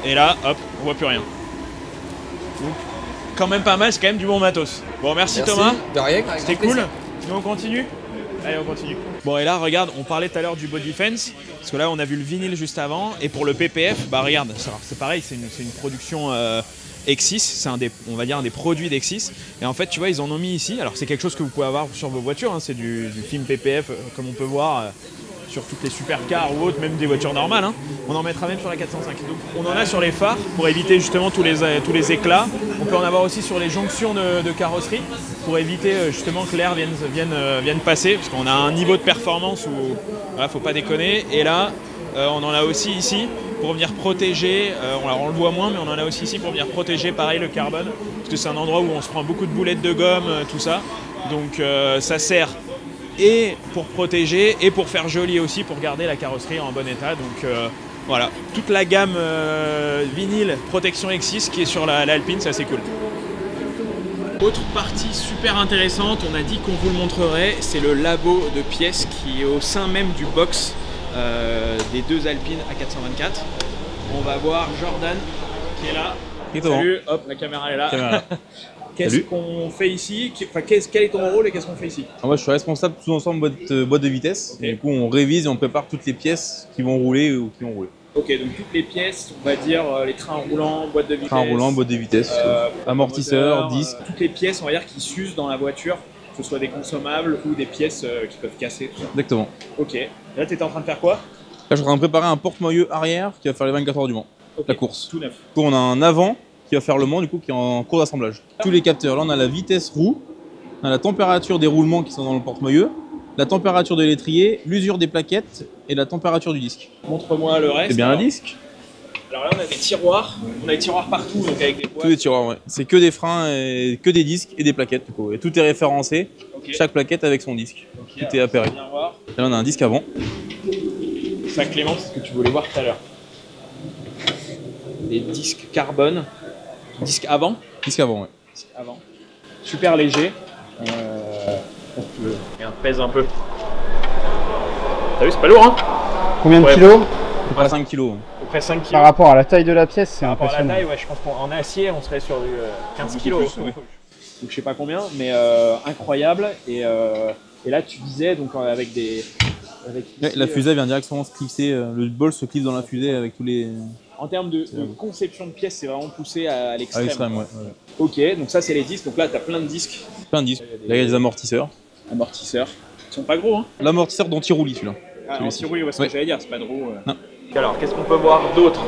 Et là, hop, on voit plus rien. Donc, quand même pas mal, c'est quand même du bon matos. Bon, merci Thomas. De rien, c'était cool. Nous, on continue? Allez, on continue. Bon, et là, regarde, on parlait tout à l'heure du Body Fence. Parce que là, on a vu le vinyle juste avant. Et pour le PPF, bah regarde, c'est pareil, c'est une production Exis, c'est on va dire un des produits d'Exis. Et en fait, tu vois, ils en ont mis ici. Alors c'est quelque chose que vous pouvez avoir sur vos voitures, hein. C'est du film PPF, comme on peut voir sur toutes les supercars ou autres, même des voitures normales, hein. On en mettra même sur la 405. Donc on en a sur les phares pour éviter justement tous les éclats. On peut en avoir aussi sur les jonctions de carrosserie pour éviter justement que l'air vienne passer, parce qu'on a un niveau de performance où voilà, faut pas déconner. Et là, on en a aussi ici pour venir protéger, on le voit moins, mais on en a aussi ici pour venir protéger pareil le carbone, parce que c'est un endroit où on se prend beaucoup de boulettes de gomme, tout ça. Donc ça sert et pour protéger et pour faire joli aussi, pour garder la carrosserie en bon état. Donc voilà, toute la gamme vinyle protection Exis qui est sur l'Alpine, c'est assez cool. Autre partie super intéressante, on a dit qu'on vous le montrerait, c'est le labo de pièces qui est au sein même du box des deux Alpines A424. On va voir Jordan qui est là. Salut, hop, la caméra est là. Qu'est-ce qu'on fait ici? Quel est ton rôle et qu'est-ce qu'on fait ici? Moi, je suis responsable de tout l'ensemble boîte de vitesse. Okay. Du coup, on révise et on prépare toutes les pièces qui vont rouler ou qui vont rouler. Ok, donc toutes les pièces, on va dire les trains roulants, boîte de vitesse. Trains roulants, boîte de vitesse, amortisseurs, disques. Toutes les pièces, on va dire, qui s'usent dans la voiture, que ce soit des consommables ou des pièces qui peuvent casser. Exactement. Ok. Là, tu étais en train de faire quoi? Là, je suis en train de préparer un porte-maillot arrière qui va faire les 24 heures du Mans. Okay. La course. Tout neuf. Du coup, on a un avant qui va faire le Mans, du coup, qui est en cours d'assemblage. Tous les capteurs. Là, on a la vitesse roue, on a la température des roulements qui sont dans le porte-maillot, la température de l'étrier, l'usure des plaquettes et la température du disque. Montre-moi le reste. C'est bien un disque. Alors là, on a des tiroirs. On a des tiroirs partout, donc avec des boîtes. Tous les tiroirs, ouais. C'est que des freins, et que des disques et des plaquettes. Du coup. Et tout est référencé. Okay. Chaque plaquette avec son disque. Okay, tout est appairé. Là, on a un disque avant. Ça, Clément, c'est ce que tu voulais voir tout à l'heure. Des disques carbone. Disque avant. Disque avant, ouais. Disque avant. Super léger. Regarde, pèse un peu. T'as vu, c'est pas lourd, hein? Combien de kilos? À peu près 5 kilos. À peu près 5 kilos. Par rapport à la taille de la pièce, c'est impressionnant. Par rapport à la taille, ouais, je pense qu'en acier, on serait sur du 15 kilos. Ouais. Donc je sais pas combien, mais incroyable. Et là, tu disais, donc avec des... Ouais, la fusée vient directement se clipser, le bol se clipse dans la fusée avec tous les... En termes de conception de pièces, c'est vraiment poussé à l'extrême. À l'extrême, ouais. Ok, donc ça c'est les disques. Donc là, tu as plein de disques. Plein de disques. Là, il y a des amortisseurs. Amortisseurs. Ils sont pas gros, hein? L'amortisseur d'anti-roulis, celui-là. Ah, anti-roulis, ouais, c'est ce que j'allais dire, c'est pas de roue. Non. Alors, qu'est-ce qu'on peut voir d'autre?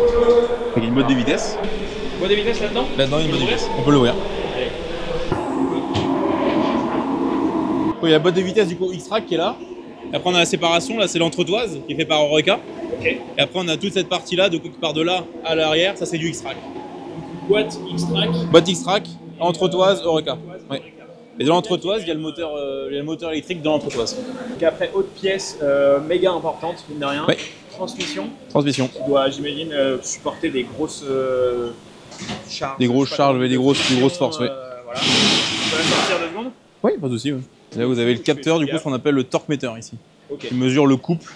Il y a une boîte de vitesse. Boîte de vitesse là-dedans? Là-dedans, il y a une boîte de vitesse. On peut l'ouvrir. Il y a la boîte de vitesse du coup X-Track qui est là. Après, on a la séparation, là c'est l'entretoise qui est fait par Oreca. Okay. Et après, on a toute cette partie-là, de par de là à l'arrière, ça c'est du X-Track. Boîte X-Track. Boîte X-Track, entretoise, Oreca. Ouais. Et dans l'entretoise, il y a le moteur électrique dans l'entretoise. Donc après, autre pièce méga importante, mine de rien. Ouais. Transmission. Transmission. Qui doit, j'imagine, supporter des grosses charges. Des grosses charges, des grosses forces, oui. Voilà. Tu peux la sortir 2 secondes? Oui, pas de souci. Ouais. Là, vous avez le capteur, du coup, ce qu'on appelle le torque meter ici. Okay. Qui mesure le couple.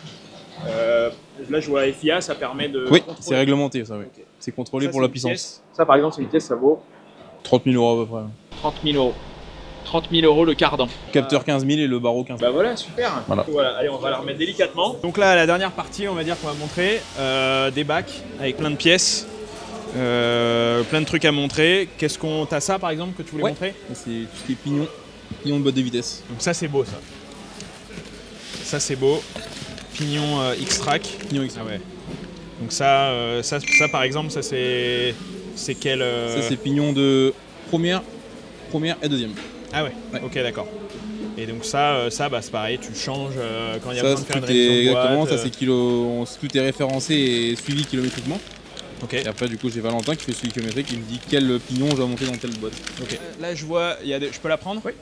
Là, je vois FIA, ça permet de. Oui, c'est réglementé, ça, oui. Okay. C'est contrôlé ça, pour la puissance. Pièce. Ça, par exemple, c'est une pièce, ça vaut 30 000 € à peu près. 30 000 €. 30 000 € le cardan. Capteur 15 000 et le barreau 15 000. Bah voilà, super. Voilà, allez, on va la remettre délicatement. Donc là, la dernière partie, on va dire qu'on va montrer des bacs avec plein de pièces, plein de trucs à montrer. Qu'est-ce qu'on... T'as ça, par exemple, que tu voulais montrer? C'est tout ce qui est pignon de boîte de vitesse. Donc ça, c'est beau, ça. Ça, c'est beau. Pignon X-Track. Pignon X-Track. Ah ouais. Donc ça, par exemple, ça c'est quel... Ça, c'est pignon de première et deuxième. Ah ouais, ok, d'accord. Et donc ça bah, c'est pareil, tu changes quand il y a besoin de faire une révision de boîte. Exactement, ça c'est tout est référencé et suivi kilométriquement. Okay. Et après, du coup, j'ai Valentin qui fait suivi kilométrique, il me dit quel pignon je dois monter dans telle boîte. Okay. Là, je vois, je peux la prendre? Oui.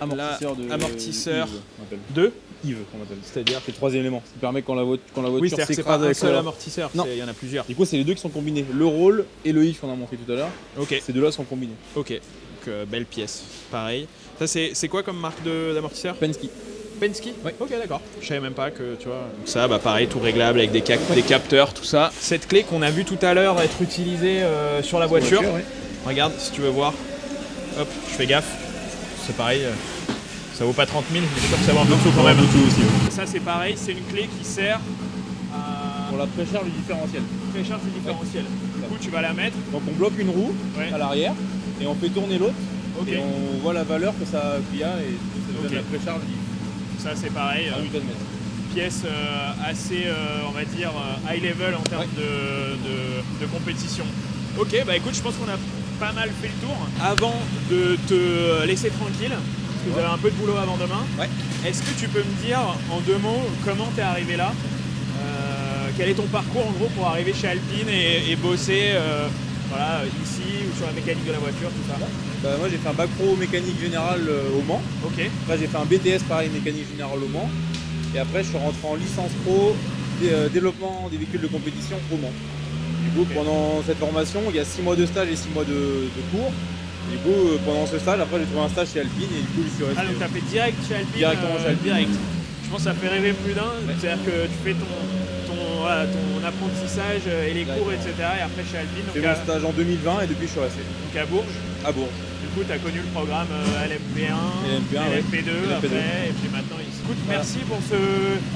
Amortisseur de Yves, on appelle. C'est-à-dire c'est le troisième élément. Ça permet quand la voiture oui, c'est pas un seul amortisseur, il y en a plusieurs. Du coup, c'est les deux qui sont combinés. Le roll et le Yves qu'on a montré tout à l'heure. Ok. Ces deux-là sont combinés. Ok. Donc, belle pièce. Pareil. Ça, c'est quoi comme marque d'amortisseur? Penske. Penske? Oui. Ok, d'accord. Je savais même pas que, tu vois. Donc ça, bah pareil, tout réglable avec des capteurs, tout ça. Cette clé qu'on a vu tout à l'heure être utilisée sur la voiture. Regarde, si tu veux voir. Hop, je fais gaffe. C'est pareil. Ça vaut pas 30 000, mais je suis sûr que ça vaut un peu de tout quand même. Tout aussi, oui. Ça, c'est pareil, c'est une clé qui sert Pour la précharge du différentiel. Précharge du différentiel. Du coup, tu vas la mettre. Donc on bloque une roue à l'arrière et on fait tourner l'autre. Et on voit la valeur qu'il y a et ça donne la précharge. Ça c'est pareil. Pièce assez, on va dire, high level en termes de compétition. Ok, bah écoute, je pense qu'on a pas mal fait le tour. Avant de te laisser tranquille, parce que vous avez un peu de boulot avant demain, est-ce que tu peux me dire en 2 mots comment tu es arrivé là? Quel est ton parcours en gros pour arriver chez Alpine et bosser voilà, ici ou sur la mécanique de la voiture, tout ça? Bah, moi j'ai fait un bac pro mécanique générale au Mans. Après j'ai fait un BTS pareil mécanique générale au Mans. Et après je suis rentré en licence pro développement des véhicules de compétition au Mans. Du coup pendant cette formation il y a 6 mois de stage et 6 mois de cours. Du coup pendant ce stage après j'ai trouvé un stage chez Alpine et du coup je suis resté. Ah donc tu as fait direct chez Alpine? Directement chez Alpine. Direct. Je pense que ça fait rêver plus d'un. C'est-à-dire que tu fais ton apprentissage et les cours, etc. Et après chez Alpine. J'ai fait mon stage en 2020 et depuis je suis resté. Donc à Bourges. À Bourges. Du coup, tu as connu le programme LMP1, LMP2 après, et puis maintenant ici. Écoute, merci pour ce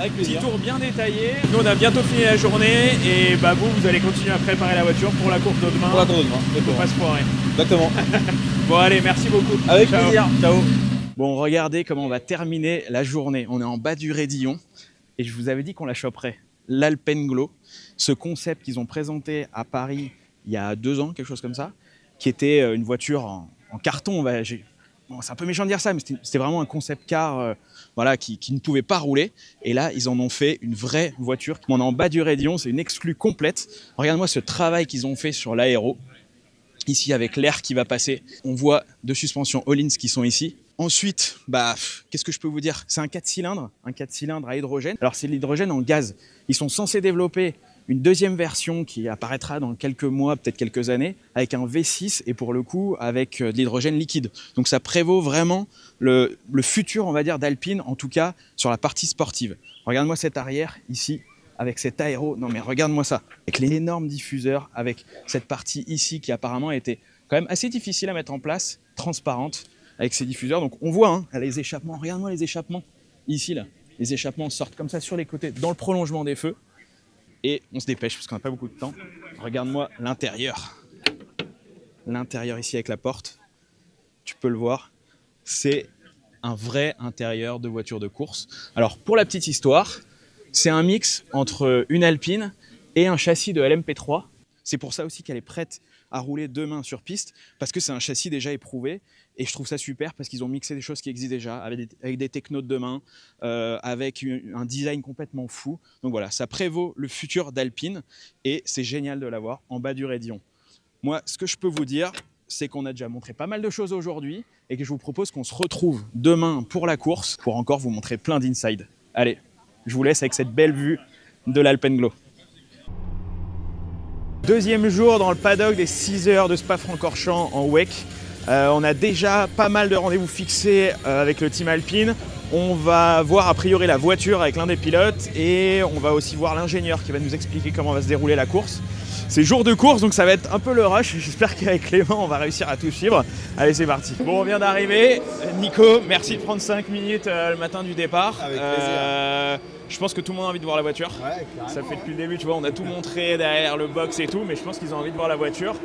petit tour bien détaillé. Nous, on a bientôt fini la journée et bah, vous allez continuer à préparer la voiture pour la course de demain. Pour la course de demain. Il ne faut pas se foirer. Exactement. Bon, allez, merci beaucoup. Avec plaisir. Ciao. Bon, regardez comment on va terminer la journée. On est en bas du Raidillon et je vous avais dit qu'on la choperait. L'Alpenglow, ce concept qu'ils ont présenté à Paris il y a 2 ans, quelque chose comme ça, qui était une voiture en carton. Bon, c'est un peu méchant de dire ça, mais c'était vraiment un concept car voilà, qui ne pouvait pas rouler. Et là, ils en ont fait une vraie voiture. On est en bas du Raidillon, c'est une exclue complète. Regarde-moi ce travail qu'ils ont fait sur l'aéro. Ici, avec l'air qui va passer, on voit 2 suspensions Öhlins qui sont ici. Ensuite, bah, qu'est-ce que je peux vous dire? C'est un 4 cylindres à hydrogène. Alors, c'est l'hydrogène en gaz. Ils sont censés développer une 2e version qui apparaîtra dans quelques mois, peut-être quelques années, avec un V6 et pour le coup, avec de l'hydrogène liquide. Donc, ça prévaut vraiment le futur, on va dire, d'Alpine, en tout cas, sur la partie sportive. Regarde-moi cet arrière, ici, avec cet aéro. Non, mais regarde-moi ça. Avec l'énorme diffuseur, avec cette partie ici qui apparemment était quand même assez difficile à mettre en place, transparente, avec ces diffuseurs. Donc on voit les échappements, regarde-moi les échappements, ici là, les échappements sortent comme ça sur les côtés, dans le prolongement des feux, et on se dépêche parce qu'on n'a pas beaucoup de temps. Regarde-moi l'intérieur ici avec la porte, tu peux le voir, c'est un vrai intérieur de voiture de course. Alors pour la petite histoire, c'est un mix entre une Alpine et un châssis de LMP3, c'est pour ça aussi qu'elle est prête à rouler demain sur piste, parce que c'est un châssis déjà éprouvé. Et je trouve ça super parce qu'ils ont mixé des choses qui existent déjà, avec des technos de demain, avec un design complètement fou. Donc voilà, ça prévaut le futur d'Alpine et c'est génial de l'avoir en bas du Raidillon. Moi, ce que je peux vous dire, c'est qu'on a déjà montré pas mal de choses aujourd'hui et que je vous propose qu'on se retrouve demain pour la course pour encore vous montrer plein d'inside. Allez, je vous laisse avec cette belle vue de l'Alpenglow. 2e jour dans le paddock des 6 heures de Spa-Francorchamps en WEC. On a déjà pas mal de rendez-vous fixés avec le team Alpine. On va voir a priori la voiture avec l'un des pilotes et on va aussi voir l'ingénieur qui va nous expliquer comment va se dérouler la course. C'est jour de course donc ça va être un peu le rush. J'espère qu'avec Clément on va réussir à tout suivre. Allez, c'est parti. Bon, on vient d'arriver. Nico, merci de prendre 5 minutes le matin du départ. Avec plaisir. Je pense que tout le monde a envie de voir la voiture. Ouais, ça fait depuis le début, tu vois, on a tout montré derrière le box et tout, mais je pense qu'ils ont envie de voir la voiture.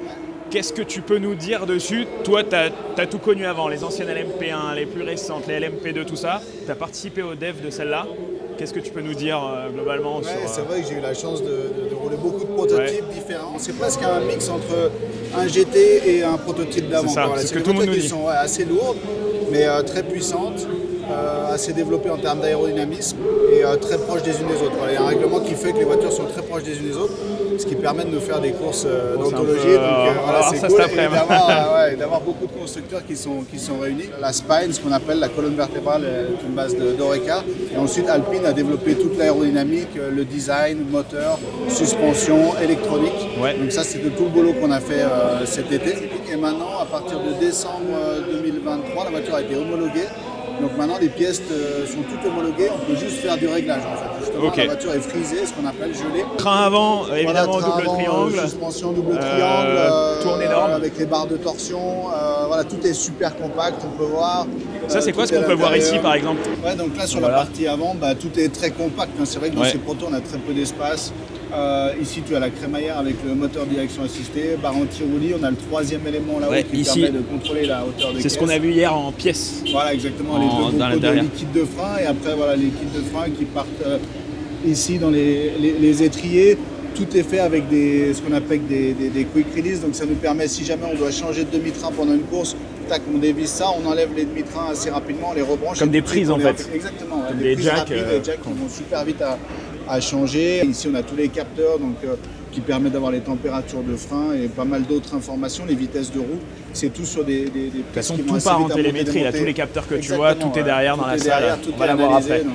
Qu'est-ce que tu peux nous dire dessus? Toi, tu as tout connu avant, les anciennes LMP1, les plus récentes, les LMP2, tout ça. Tu as participé au dev de celle-là. Qu'est-ce que tu peux nous dire globalement sur... C'est vrai que j'ai eu la chance de rouler beaucoup de prototypes différents. C'est presque un mix entre un GT et un prototype d'avant. C'est ça, voilà, c'est ce que tout le monde nous dit. Qui sont assez lourdes, mais très puissantes. Assez développées en termes d'aérodynamisme et très proches des unes des autres. Voilà, il y a un règlement qui fait que les voitures sont très proches des unes des autres, ce qui permet de nous faire des courses d'anthologie. Voilà, c'est cool et d'avoir beaucoup de constructeurs qui sont réunis. La spine, ce qu'on appelle la colonne vertébrale, est une base d'Oreca. Et ensuite, Alpine a développé toute l'aérodynamique, le design, moteur, suspension, électronique. Ouais. Donc ça, c'est de tout le boulot qu'on a fait cet été. Et maintenant, à partir de décembre 2023, la voiture a été homologuée. Donc maintenant les pièces sont toutes homologuées, on peut juste faire du réglage en fait. Justement, la voiture est frisée, ce qu'on appelle gelée. Train avant, évidemment voilà, double triangle. Suspension double triangle, tourne énorme. avec les barres de torsion. Voilà, tout est super compact, on peut voir. Ça c'est quoi ce qu'on peut voir ici par exemple? Ouais, donc là sur la partie avant, tout est très compact. C'est vrai que dans ces protos on a très peu d'espace. Ici, tu as la crémaillère avec le moteur de direction assistée, barre anti-roulis. On a le troisième élément là-haut qui ici, permet de contrôler la hauteur des caisses. C'est ce qu'on a vu hier en pièces. Voilà, exactement. Les deux bocaux de liquide de frein et après, voilà, les liquides de frein qui partent ici dans les étriers. Tout est fait avec ce qu'on appelle des quick release. Donc ça nous permet, si jamais on doit changer de demi-train pendant une course, tac, on dévisse ça, on enlève les demi-trains assez rapidement, on les rebranche. Comme des prises en fait. Exactement. Comme des des jacks. Des jacks qui vont super vite à changer. Ici on a tous les capteurs donc, qui permettent d'avoir les températures de frein et pas mal d'autres informations, les vitesses de roue. C'est tout sur des de toute façon, tout part en télémétrie. Là, tous les capteurs que tu vois, tout est derrière dans la salle. On va l'avoir après. Donc,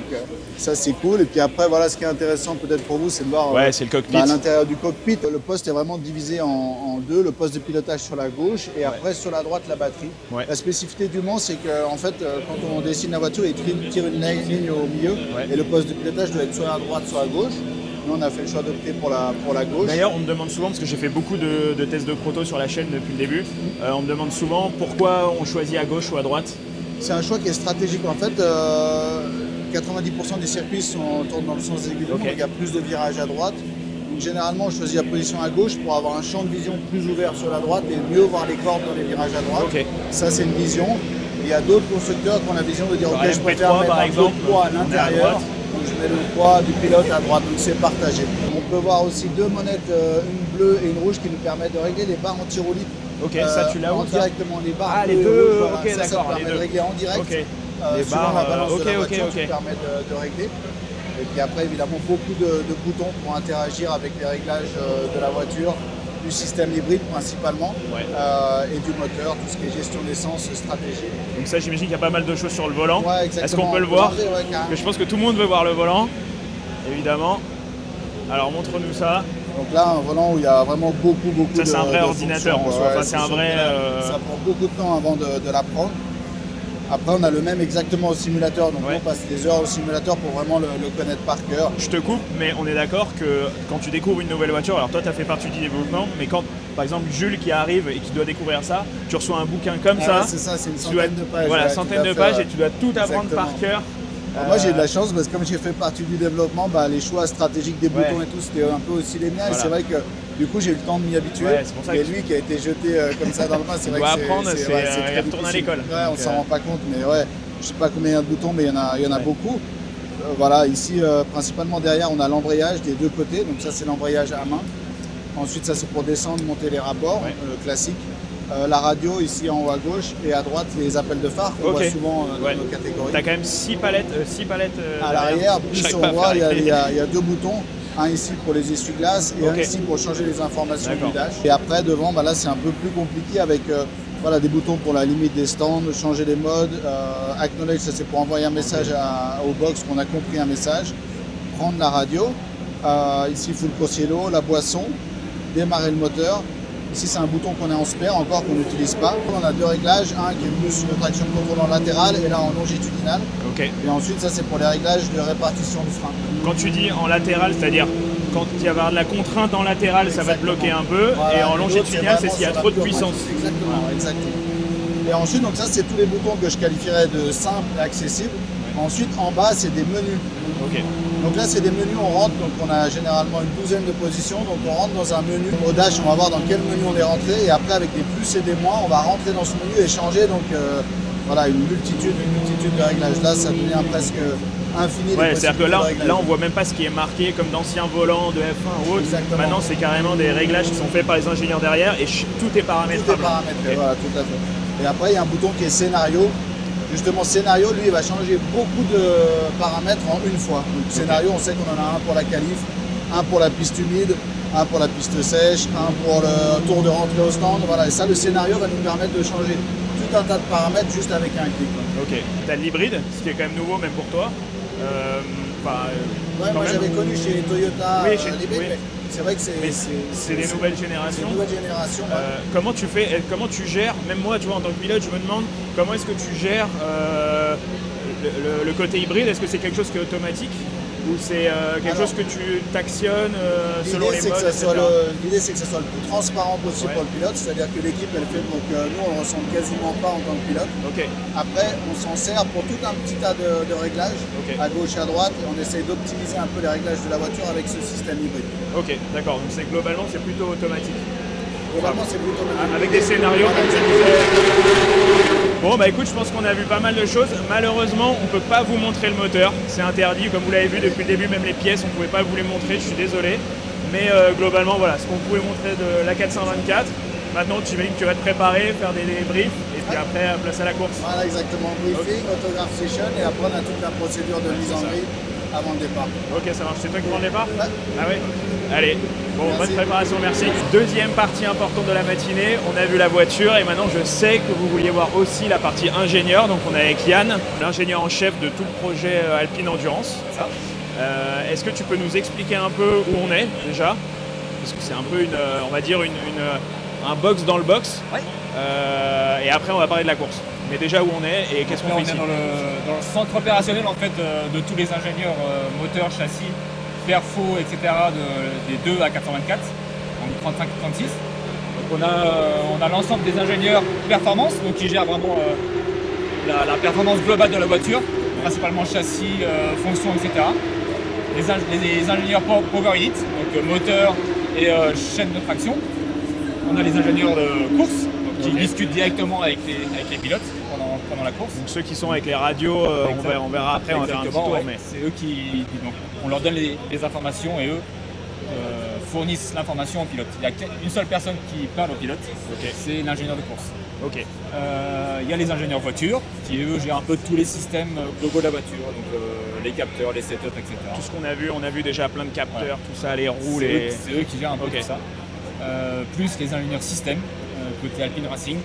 ça c'est cool. Et puis après, voilà, ce qui est intéressant peut-être pour vous, c'est de voir c'est le cockpit. À l'intérieur du cockpit. Le poste est vraiment divisé en deux. Le poste de pilotage sur la gauche et après sur la droite la batterie. La spécificité du Mans, c'est qu'en fait, quand on dessine la voiture, il tire une ligne au milieu et le poste de pilotage doit être soit à droite, soit à gauche. Nous, on a fait le choix d'opter pour la gauche. D'ailleurs, on me demande souvent, parce que j'ai fait beaucoup de tests de proto sur la chaîne depuis le début, on me demande souvent pourquoi on choisit à gauche ou à droite. C'est un choix qui est stratégique. En fait, 90% des circuits tournent dans le sens des aiguilles. Il y a plus de virages à droite. Donc, généralement, on choisit la position à gauche pour avoir un champ de vision plus ouvert sur la droite et mieux voir les cordes dans les virages à droite. Ça, c'est une vision. Il y a d'autres constructeurs qui ont la vision de dire ok, je préfère mettre un peu de poids à l'intérieur. Donc je mets le poids du pilote à droite, donc c'est partagé. On peut voir aussi deux monettes, une bleue et une rouge qui nous permettent de régler les barres anti-roulis. Ça tu l'as où directement les barres. Les deux, voilà, ça permet de régler en direct. Les selon la balance de la voiture, qui permet de régler. Et puis après, évidemment, beaucoup de boutons pour interagir avec les réglages de la voiture, du système hybride principalement, et du moteur, tout ce qui est gestion d'essence, stratégie. Donc ça, j'imagine qu'il y a pas mal de choses sur le volant. Exactement. Est-ce qu'on peut le voir? Mais je pense que tout le monde veut voir le volant, évidemment. Alors montre-nous ça. Donc là, un volant où il y a vraiment beaucoup ça, c'est un vrai ordinateur en soi. C'est un vrai. Ça prend beaucoup de temps avant de l'apprendre. Après, on a le même exactement au simulateur, donc on passe des heures au simulateur pour vraiment le connaître par cœur. Je te coupe, mais on est d'accord que quand tu découvres une nouvelle voiture, alors toi tu as fait partie du développement, mais quand par exemple Jules qui arrive et qui doit découvrir ça, tu reçois un bouquin comme ça. C'est ça, c'est une centaine de pages. Voilà, centaine de pages et tu dois tout apprendre par cœur. Moi j'ai eu de la chance parce que comme j'ai fait partie du développement, les choix stratégiques des boutons et tout, c'était un peu aussi les miens. Et c'est vrai que du coup j'ai eu le temps de m'y habituer. Et lui qui a été jeté comme ça dans le bain, c'est vrai que c'est très retourner à l'école. On s'en rend pas compte, mais je sais pas combien il y a de boutons, mais il y en a beaucoup. Voilà, ici principalement derrière on a l'embrayage des deux côtés, donc ça c'est l'embrayage à main. Ensuite ça c'est pour descendre, monter les rapports, classiques. La radio ici en haut à gauche et à droite les appels de phare qu'on voit souvent dans nos catégories. Tu as quand même 6 palettes. À l'arrière, plus on voit, il y a deux boutons. Un ici pour les essuie-glaces et un ici pour changer les informations du dash. Et après devant, là c'est un peu plus compliqué avec des boutons pour la limite des stands, changer les modes. Acknowledge, ça c'est pour envoyer un message au box qu'on a compris un message. Prendre la radio. Ici full cielo, la boisson. Démarrer le moteur. Ici, c'est un bouton qu'on a en spare, encore qu'on n'utilise pas. On a deux réglages, un qui est plus une traction de contrôle en latéral et là en longitudinal. Et ensuite, ça c'est pour les réglages de répartition de frein. Quand tu dis en latéral, c'est-à-dire quand il va y avoir de la contrainte en latéral, ça va te bloquer un peu. Et en longitudinal, c'est s'il y a trop de puissance. Exactement. Et ensuite, donc ça, c'est tous les boutons que je qualifierais de simples et accessibles. Ensuite, en bas, c'est des menus. Donc là, c'est des menus, on rentre, donc on a généralement une douzaine de positions, donc on rentre dans un menu. Au dash, on va voir dans quel menu on est rentré, et après, avec des plus et des moins, on va rentrer dans ce menu et changer. Donc voilà, une multitude de réglages. Là, ça devient presque infini. C'est-à-dire que là, on voit même pas ce qui est marqué comme d'anciens volants de F1 ou autre. Exactement. Maintenant, c'est carrément des réglages qui sont faits par les ingénieurs derrière et tout est paramétré. Voilà, tout à fait. Et après, il y a un bouton qui est scénario. Justement, scénario, lui, il va changer beaucoup de paramètres en une fois. Donc, scénario, on sait qu'on en a un pour la qualif, un pour la piste humide, un pour la piste sèche, un pour le tour de rentrée au stand. Voilà. Et ça, le scénario va nous permettre de changer tout un tas de paramètres juste avec un clic. Tu as l'hybride, ce qui est quand même nouveau, même pour toi. Moi, j'avais connu chez Toyota l'hybride. C'est vrai que c'est des nouvelles générations. Comment tu gères, même moi, tu vois, en tant que pilote, je me demande comment est-ce que tu gères le côté hybride. Est-ce que c'est quelque chose qui est automatique? Ou c'est quelque chose que tu t'actionnes selon les modes, etc. L'idée c'est que ce soit le plus transparent possible pour le pilote, c'est-à-dire que l'équipe elle fait, donc nous on ne ressent quasiment pas en tant que pilote. Après on s'en sert pour tout un petit tas de réglages, à gauche et à droite, et on essaye d'optimiser un peu les réglages de la voiture avec ce système hybride. Ok, d'accord, donc globalement c'est plutôt automatique. Globalement c'est plutôt automatique. Avec des scénarios comme tu disais. Bon bah écoute, je pense qu'on a vu pas mal de choses. Malheureusement, on ne peut pas vous montrer le moteur. C'est interdit, comme vous l'avez vu depuis le début, même les pièces, on ne pouvait pas vous les montrer, je suis désolé. Mais globalement, voilà, ce qu'on pouvait montrer de la 424. Maintenant, tu vas te préparer, faire des briefs, et puis après, place à la course. Voilà, exactement. Briefing, autograph session, et après, on a toute la procédure de mise en grille avant le départ. Ok, ça marche. C'est toi qui prends le départ? Ouais. Ah oui. Allez, bon, bonne préparation, merci. Deuxième partie importante de la matinée, on a vu la voiture et maintenant je sais que vous vouliez voir aussi la partie ingénieur. Donc on est avec Yann, l'ingénieur en chef de tout le projet Alpine Endurance. C'est ça. Est-ce que tu peux nous expliquer un peu où on est déjà? Parce que c'est un peu on va dire un box dans le box. Ouais. Et après on va parler de la course. Mais déjà où on est et qu'est-ce qu'on fait ici? On est dans le centre opérationnel en fait de tous les ingénieurs moteurs, châssis, perfo, etc. des 2 à 424, donc 35-36. Donc on a l'ensemble des ingénieurs performance, donc qui gèrent vraiment la performance globale de la voiture, principalement châssis, fonction, etc. Les ingénieurs power unit, donc moteur et chaîne de traction. On a les ingénieurs de course, qui discutent directement avec les pilotes pendant la course. Donc ceux qui sont avec les radios, on verra après, on va faire un petit tour. Ouais. Mais... C'est eux donc, on leur donne les informations et eux fournissent l'information au pilote. Il y a une seule personne qui parle au pilote, c'est l'ingénieur de course. Il y a les ingénieurs voitures qui eux gèrent un peu tous les systèmes globaux de la voiture, donc les capteurs, les setups, etc. Tout ce qu'on a vu, on a vu déjà plein de capteurs, tout ça, les roues, c'est eux qui gèrent un peu tout ça. Plus les ingénieurs système côté Alpine Racing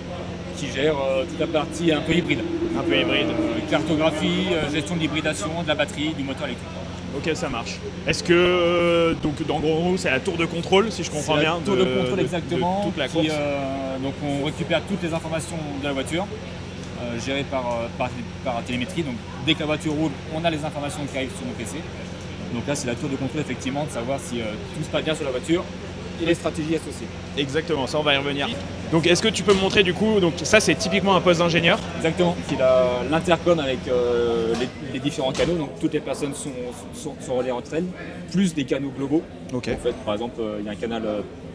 qui gèrent toute la partie un peu hybride. Un peu hybride. Cartographie, gestion de l'hybridation, de la batterie, du moteur électrique. Ok, ça marche. Est-ce que, donc en gros, c'est la tour de contrôle, si je comprends bien, tour de contrôle exactement, de toute la course. Donc on récupère toutes les informations de la voiture, gérées par télémétrie. Donc dès que la voiture roule, on a les informations qui arrivent sur nos PC. Donc là, c'est la tour de contrôle, effectivement, de savoir si tout se passe bien sur la voiture et les stratégies associées. Exactement, ça on va y revenir. Donc est-ce que tu peux me montrer du coup, donc ça c'est typiquement un poste d'ingénieur? Exactement, il a l'intercom avec les différents canaux, donc toutes les personnes sont reliées entre elles, plus des canaux globaux. En fait, par exemple, il y a un canal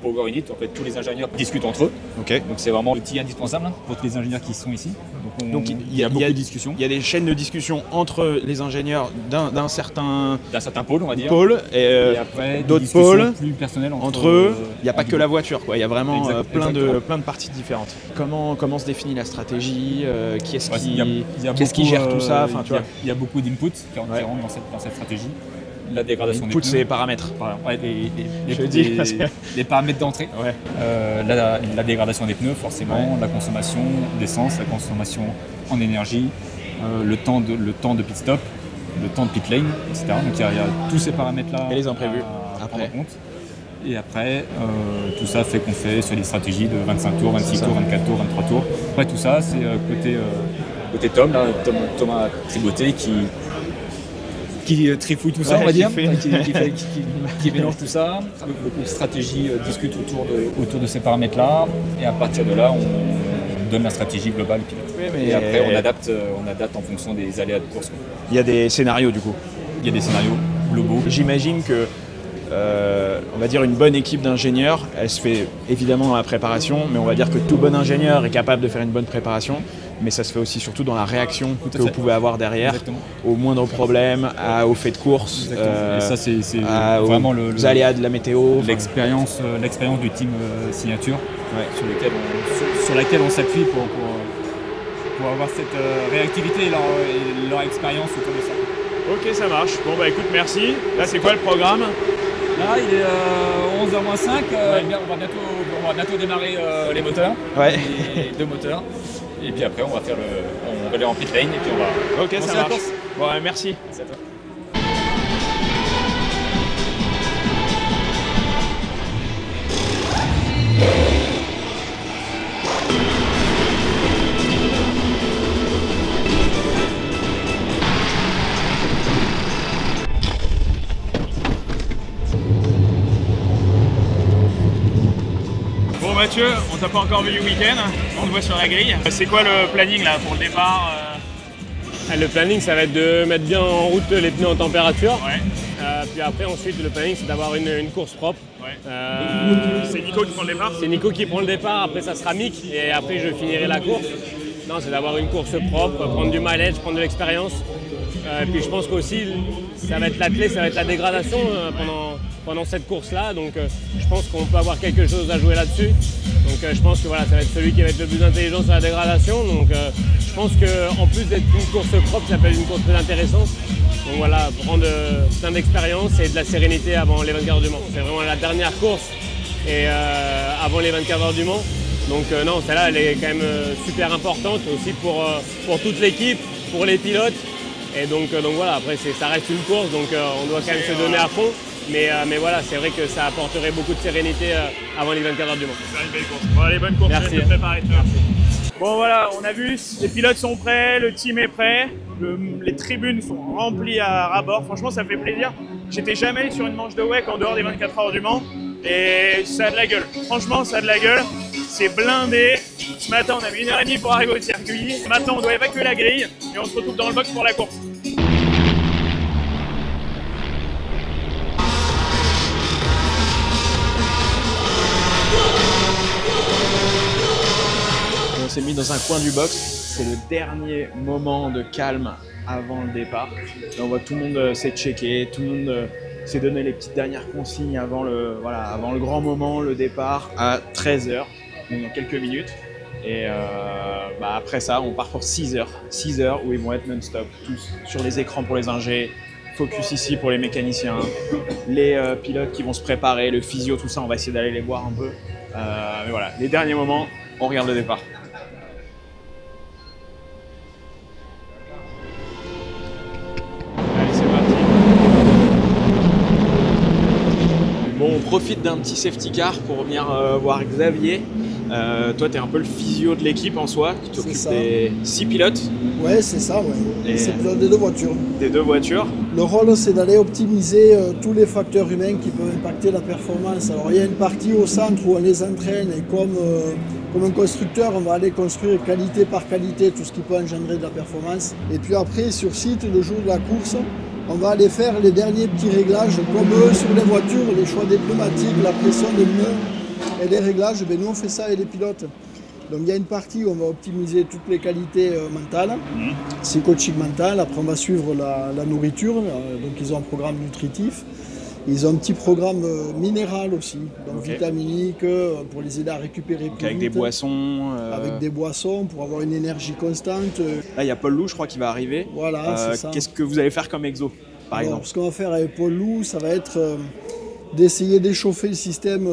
Power Unit, en fait tous les ingénieurs discutent entre eux. Donc c'est vraiment l'outil indispensable pour tous les ingénieurs qui sont ici. Donc il y a beaucoup de discussions. Il y a des chaînes de discussion entre les ingénieurs d'un certain pôle, on va dire. Et après d'autres pôles plus personnels entre eux. Il n'y a pas que la voiture, quoi. Il y a vraiment plein de parties différentes. Comment se définit la stratégie? Qui est-ce qui gère tout ça? Enfin, il y a beaucoup d'inputs qui rentrent dans cette stratégie. La dégradation des pneus. C'est les paramètres. Les paramètres d'entrée. La dégradation des pneus, forcément, la consommation d'essence, la consommation en énergie, le temps de pit stop, le temps de pit lane, etc. Donc il y a tous ces paramètres-là et les imprévus à prendre en compte. Et après, tout ça fait qu'on fait sur des stratégies de 25 tours, 26 tours, 24 tours, 23 tours. Après tout ça, c'est côté Tom, là, Thomas Triboté qui trifouille tout ça, on va dire, qui mélange tout ça. Beaucoup de stratégies discutent autour de ces paramètres-là. Et à partir de là, on donne la stratégie globale. Et après, on adapte en fonction des aléas de course. Il y a des scénarios du coup. Il y a des scénarios globaux. J'imagine que on va dire une bonne équipe d'ingénieurs, elle se fait évidemment dans la préparation, mais on va dire que tout bon ingénieur est capable de faire une bonne préparation, mais ça se fait aussi surtout dans la réaction que vous pouvez avoir derrière, au moindre problème, au fait de course, et ça c'est vraiment aux aléas de la météo, l'expérience du team signature, sur laquelle on s'appuie pour avoir cette réactivité et leur expérience autour de ça. Ok, ça marche. Bon bah écoute, merci. Là c'est quoi le programme? Là il est 11h-5, on va bientôt démarrer les moteurs, les 2 moteurs. Et puis après on va aller en pit lane et puis on va... Ok, ça marche. Bon, merci. C'est à toi. Mathieu, on t'a pas encore vu du week-end, on te voit sur la grille. C'est quoi le planning là pour le départ? Le planning, ça va être de mettre bien en route les pneus en température. Ouais. Puis après, ensuite, le planning, c'est d'avoir une course propre. Ouais. C'est Nico qui prend le départ? C'est Nico qui prend le départ, après ça sera Mick, et après je finirai la course. Non, c'est d'avoir une course propre, prendre du mileage, prendre de l'expérience. Puis je pense qu'aussi, ça va être la clé, ça va être la dégradation pendant cette course-là. Donc je pense qu'on peut avoir quelque chose à jouer là-dessus. Donc je pense que voilà, ça va être celui qui va être le plus intelligent sur la dégradation. Donc je pense qu'en plus d'être une course propre, ça peut être une course très intéressante. Donc voilà, prendre plein d'expérience et de la sérénité avant les 24 heures du Mans. C'est vraiment la dernière course et avant les 24 heures du Mans. Donc non, celle-là, elle est quand même super importante aussi pour toute l'équipe, pour les pilotes. Et donc voilà, après ça reste une course, donc on doit quand même se donner à fond. Mais voilà, c'est vrai que ça apporterait beaucoup de sérénité avant les 24 heures du Mans. C'est une belle course. Bon, allez, bonne course, merci. je te préparer. Bon voilà, on a vu, les pilotes sont prêts, le team est prêt, les tribunes sont remplies à ras-bord. Franchement, ça fait plaisir. J'étais jamais sur une manche de WEC en dehors des 24 heures du Mans et ça a de la gueule. Franchement, ça a de la gueule. C'est blindé. Ce matin, on a mis 1h30 pour arriver au circuit. Maintenant, on doit évacuer la grille et on se retrouve dans le box pour la course. On s'est mis dans un coin du box. C'est le dernier moment de calme avant le départ. Là, on voit tout le monde s'est checké, tout le monde s'est donné les petites dernières consignes avant le grand moment, le départ à 13 h. Donc dans quelques minutes. Et après ça, on part pour 6 heures. 6 heures où ils vont être non-stop, tous sur les écrans pour les ingés, focus ici pour les mécaniciens, les pilotes qui vont se préparer, le physio, tout ça, on va essayer d'aller les voir un peu. Mais voilà, les derniers moments, on regarde le départ. Allez, c'est parti. Bon, on profite d'un petit safety car pour venir voir Xavier. Toi, tu es un peu le physio de l'équipe en soi, qui t'occupe des 6 pilotes. Ouais, c'est ça, ouais. C'est pilote des 2 voitures. Des 2 voitures. Le rôle, c'est d'aller optimiser tous les facteurs humains qui peuvent impacter la performance. Alors, il y a une partie au centre où on les entraîne et comme un constructeur, on va aller construire qualité par qualité tout ce qui peut engendrer de la performance. Et puis après, sur site, le jour de la course, on va aller faire les derniers petits réglages comme sur les voitures, les choix des pneumatiques, la pression des pneus. Et les réglages, nous on fait ça avec les pilotes. Donc il y a une partie où on va optimiser toutes les qualités mentales, psycho-chic mental. Après on va suivre la nourriture, donc ils ont un programme nutritif. Ils ont un petit programme minéral aussi, donc vitaminique pour les aider à récupérer plus avec vite. des boissons. Avec des boissons pour avoir une énergie constante. Là il y a Paul Lou je crois qui va arriver. Voilà, c'est ça. Qu'est-ce que vous allez faire comme exo par exemple? Ce qu'on va faire avec Paul Lou, ça va être d'essayer d'échauffer le système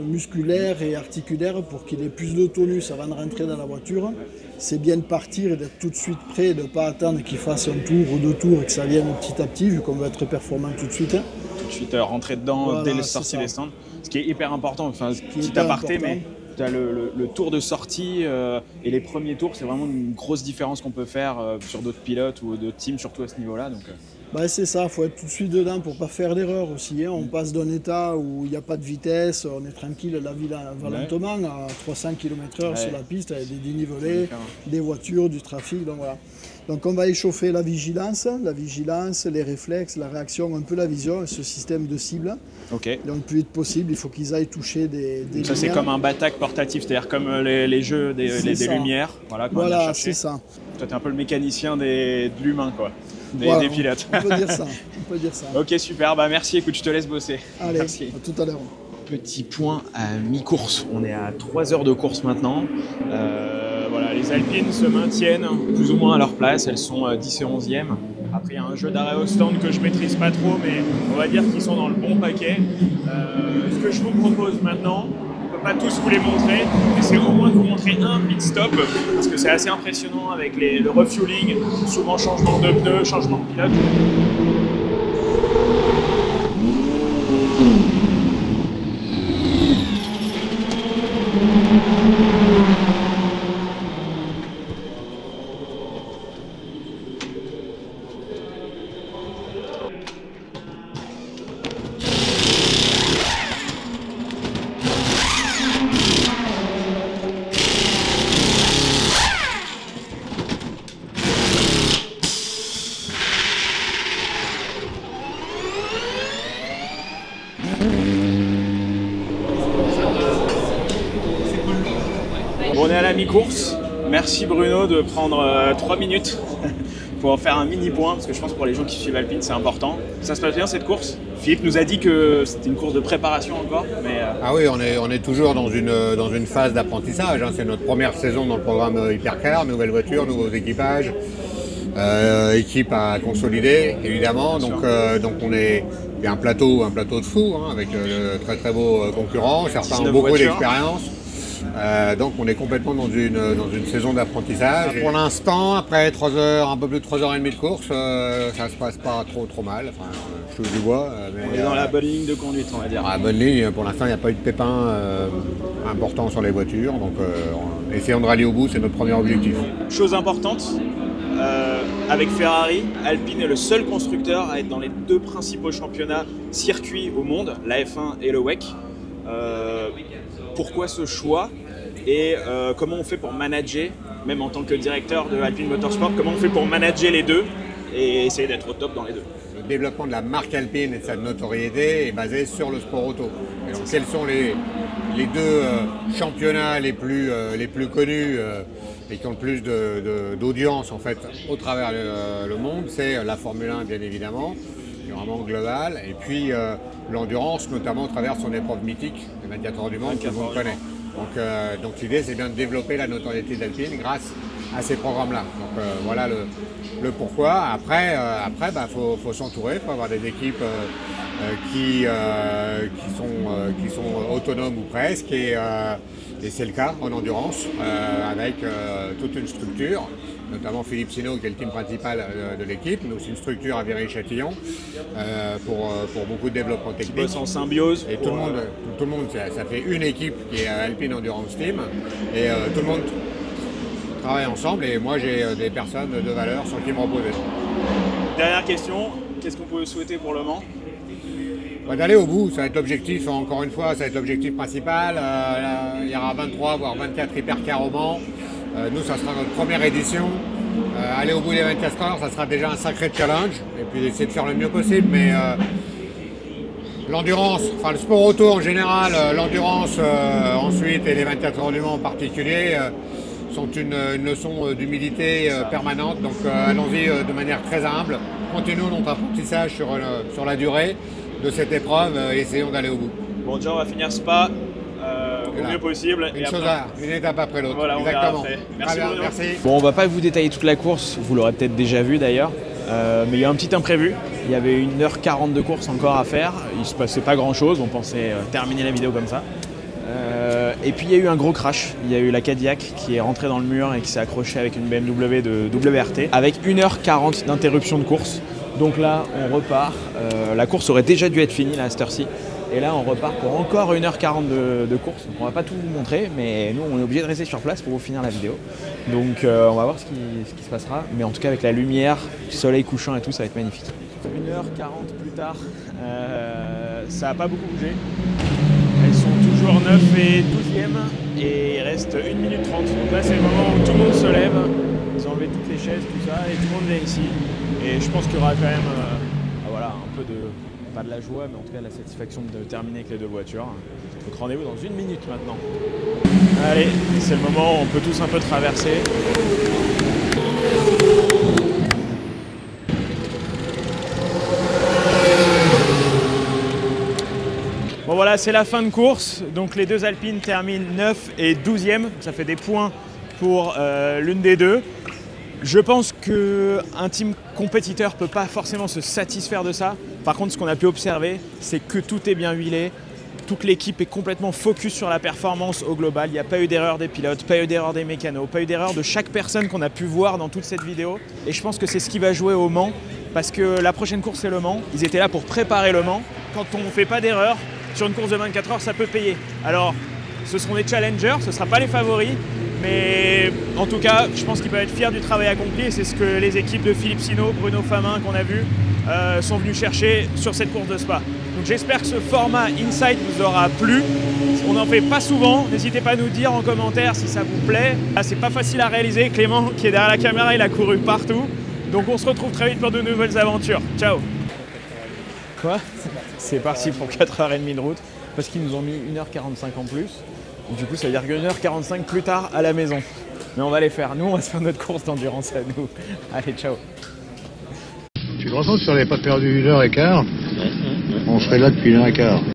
musculaire et articulaire pour qu'il ait plus de tonus avant de rentrer dans la voiture. C'est bien de partir et d'être tout de suite prêt, de ne pas attendre qu'il fasse un tour ou 2 tours et que ça vienne petit à petit, vu qu'on va être performant tout de suite. Tout de suite rentrer dedans voilà, dès la sortie des stands. Ce qui est hyper important, enfin petit aparté, mais tu as le tour de sortie et les premiers tours, c'est vraiment une grosse différence qu'on peut faire sur d'autres pilotes ou d'autres teams, surtout à ce niveau-là. Donc, c'est ça, il faut être tout de suite dedans pour ne pas faire d'erreur aussi. On passe d'un état où il n'y a pas de vitesse, on est tranquille, la ville va lentement, à 300 km/h sur la piste, avec des dénivelés, des voitures, du trafic. Donc, voilà. Donc on va échauffer la vigilance, les réflexes, la réaction, un peu la vision, ce système de cible. Okay. Donc le plus vite possible, il faut qu'ils aillent toucher des lumières. Ça c'est comme un batac portatif, c'est-à-dire comme les jeux des lumières. Voilà, c'est ça. Toi tu es un peu le mécanicien de l'humain quoi. Des pilotes. On peut dire ça. Ok super, merci, écoute je te laisse bosser. Allez, merci. À tout à l'heure. Petit point à mi-course, on est à 3 heures de course maintenant. Voilà, les Alpines se maintiennent plus ou moins à leur place, elles sont 10 et 11e. Après il y a un jeu d'arrêt au stand que je maîtrise pas trop, mais on va dire qu'ils sont dans le bon paquet. Ce que je vous propose maintenant, on peut pas tous vous les montrer, mais c'est au moins de vous montrer un pit stop, parce que c'est assez impressionnant avec le refueling, souvent changement de pneus, changement de pilote. Bon, on est à la mi-course. Merci Bruno de prendre 3 minutes pour faire un mini point, parce que je pense que pour les gens qui suivent Alpine, c'est important. Ça se passe bien cette course? Philippe nous a dit que c'était une course de préparation encore. Mais Ah oui, on est toujours dans une phase d'apprentissage. Hein. C'est notre première saison dans le programme Hypercar, nouvelle voiture, nouveaux équipages, équipe à consolider évidemment. Donc il y a un plateau de fou hein, avec très très beaux concurrents. Certains ont beaucoup d'expérience. Donc on est complètement dans une saison d'apprentissage. Pour l'instant, après 3 heures, un peu plus de 3h30 de course, ça se passe pas trop mal. Enfin, je touche du bois. Mais, on est dans la bonne ligne de conduite, on va dire. La bonne ligne, pour l'instant il n'y a pas eu de pépins importants sur les voitures. Donc essayons de rallier au bout, c'est notre premier objectif. Chose importante, avec Ferrari, Alpine est le seul constructeur à être dans les 2 principaux championnats circuits au monde, la F1 et le WEC. Pourquoi ce choix et comment on fait pour manager, même en tant que directeur de Alpine Motorsport, comment on fait pour manager les deux et essayer d'être au top dans les deux? Le développement de la marque Alpine et de sa notoriété est basé sur le sport auto. Et donc, quels sont les 2 championnats les plus connus et qui ont le plus d'audience en fait au travers le monde? C'est la Formule 1 bien évidemment, qui est vraiment global, et puis l'endurance, notamment au travers de son épreuve mythique, les 24 heures du Mans, que vous connaissez. Donc l'idée c'est bien de développer la notoriété d'Alpine grâce à ces programmes-là. Donc voilà le pourquoi. Après, faut s'entourer, il faut avoir des équipes qui sont autonomes ou presque, et c'est le cas en endurance, avec toute une structure, notamment Philippe Sino qui est le team principal de l'équipe, mais aussi une structure à Viry-Châtillon pour beaucoup de développement technique. Qui bosse en symbiose. Et tout le monde, ça fait une équipe qui est Alpine Endurance Team, et tout le monde travaille ensemble, et moi j'ai des personnes de valeur sur qui me reposer. Dernière question, qu'est-ce qu'on peut souhaiter pour Le Mans? D'aller au bout, ça va être l'objectif, encore une fois, ça va être l'objectif principal. Il y aura 23 voire 24 hypercars au Mans. Nous, ça sera notre première édition. Aller au bout des 24 heures, ça sera déjà un sacré challenge, et puis essayer de faire le mieux possible. Mais l'endurance, enfin le sport auto en général, l'endurance ensuite et les 24 heures du Mans en particulier, sont une leçon d'humilité permanente. Donc allons-y de manière très humble. Continuons notre apprentissage sur la durée de cette épreuve, essayons d'aller au bout. Bon, déjà on va finir Spa au mieux possible. Une étape après l'autre. Voilà, exactement. Merci, bien, merci. Bon, on va pas vous détailler toute la course, vous l'aurez peut-être déjà vu d'ailleurs, mais il y a un petit imprévu. Il y avait 1h40 de course encore à faire, il se passait pas grand chose, on pensait terminer la vidéo comme ça. Et puis il y a eu un gros crash, il y a eu la Cadillac qui est rentrée dans le mur et qui s'est accrochée avec une BMW de WRT, avec 1h40 d'interruption de course. Donc là, on repart. La course aurait déjà dû être finie là, à cette heure-ci. Et là, on repart pour encore 1h40 de course. Donc, on va pas tout vous montrer, mais nous, on est obligé de rester sur place pour vous finir la vidéo. Donc, on va voir ce qui se passera. Mais en tout cas, avec la lumière, le soleil couchant et tout, ça va être magnifique. 1h40 plus tard, ça n'a pas beaucoup bougé. Elles sont toujours 9 et 12e et il reste 1 minute 30. Donc là, c'est le moment où tout le monde se lève. Ils ont enlevé toutes les chaises, tout ça, et tout le monde vient ici. Et je pense qu'il y aura quand même voilà, un peu de, pas de la joie, mais en tout cas de la satisfaction de terminer avec les 2 voitures. Donc rendez-vous dans 1 minute maintenant. Allez, c'est le moment où on peut tous un peu traverser. Bon voilà, c'est la fin de course. Donc les 2 Alpines terminent 9 et 12e. Ça fait des points pour l'une des 2. Je pense qu'un team compétiteur ne peut pas forcément se satisfaire de ça. Par contre, ce qu'on a pu observer, c'est que tout est bien huilé. Toute l'équipe est complètement focus sur la performance au global. Il n'y a pas eu d'erreur des pilotes, pas eu d'erreur des mécanos, pas eu d'erreur de chaque personne qu'on a pu voir dans toute cette vidéo. Et je pense que c'est ce qui va jouer au Mans, parce que la prochaine course, c'est le Mans. Ils étaient là pour préparer le Mans. Quand on ne fait pas d'erreur, sur une course de 24 heures, ça peut payer. Alors, ce seront des challengers, ce ne sera pas les favoris. Mais en tout cas, je pense qu'ils peuvent être fiers du travail accompli, et c'est ce que les équipes de Philippe Sino, Bruno Famin qu'on a vu sont venus chercher sur cette course de Spa. Donc j'espère que ce format Inside vous aura plu. On n'en fait pas souvent, n'hésitez pas à nous dire en commentaire si ça vous plaît. C'est pas facile à réaliser, Clément qui est derrière la caméra, il a couru partout. Donc on se retrouve très vite pour de nouvelles aventures. Ciao. Quoi ? C'est parti pour 4h30 de route, parce qu'ils nous ont mis 1h45 en plus. Du coup, ça veut dire que 1h45 plus tard à la maison. Mais on va les faire. Nous, on va se faire notre course d'endurance à nous. Allez, ciao. Tu te rends compte si on n'avait pas perdu 1h15, on serait là depuis 1h15.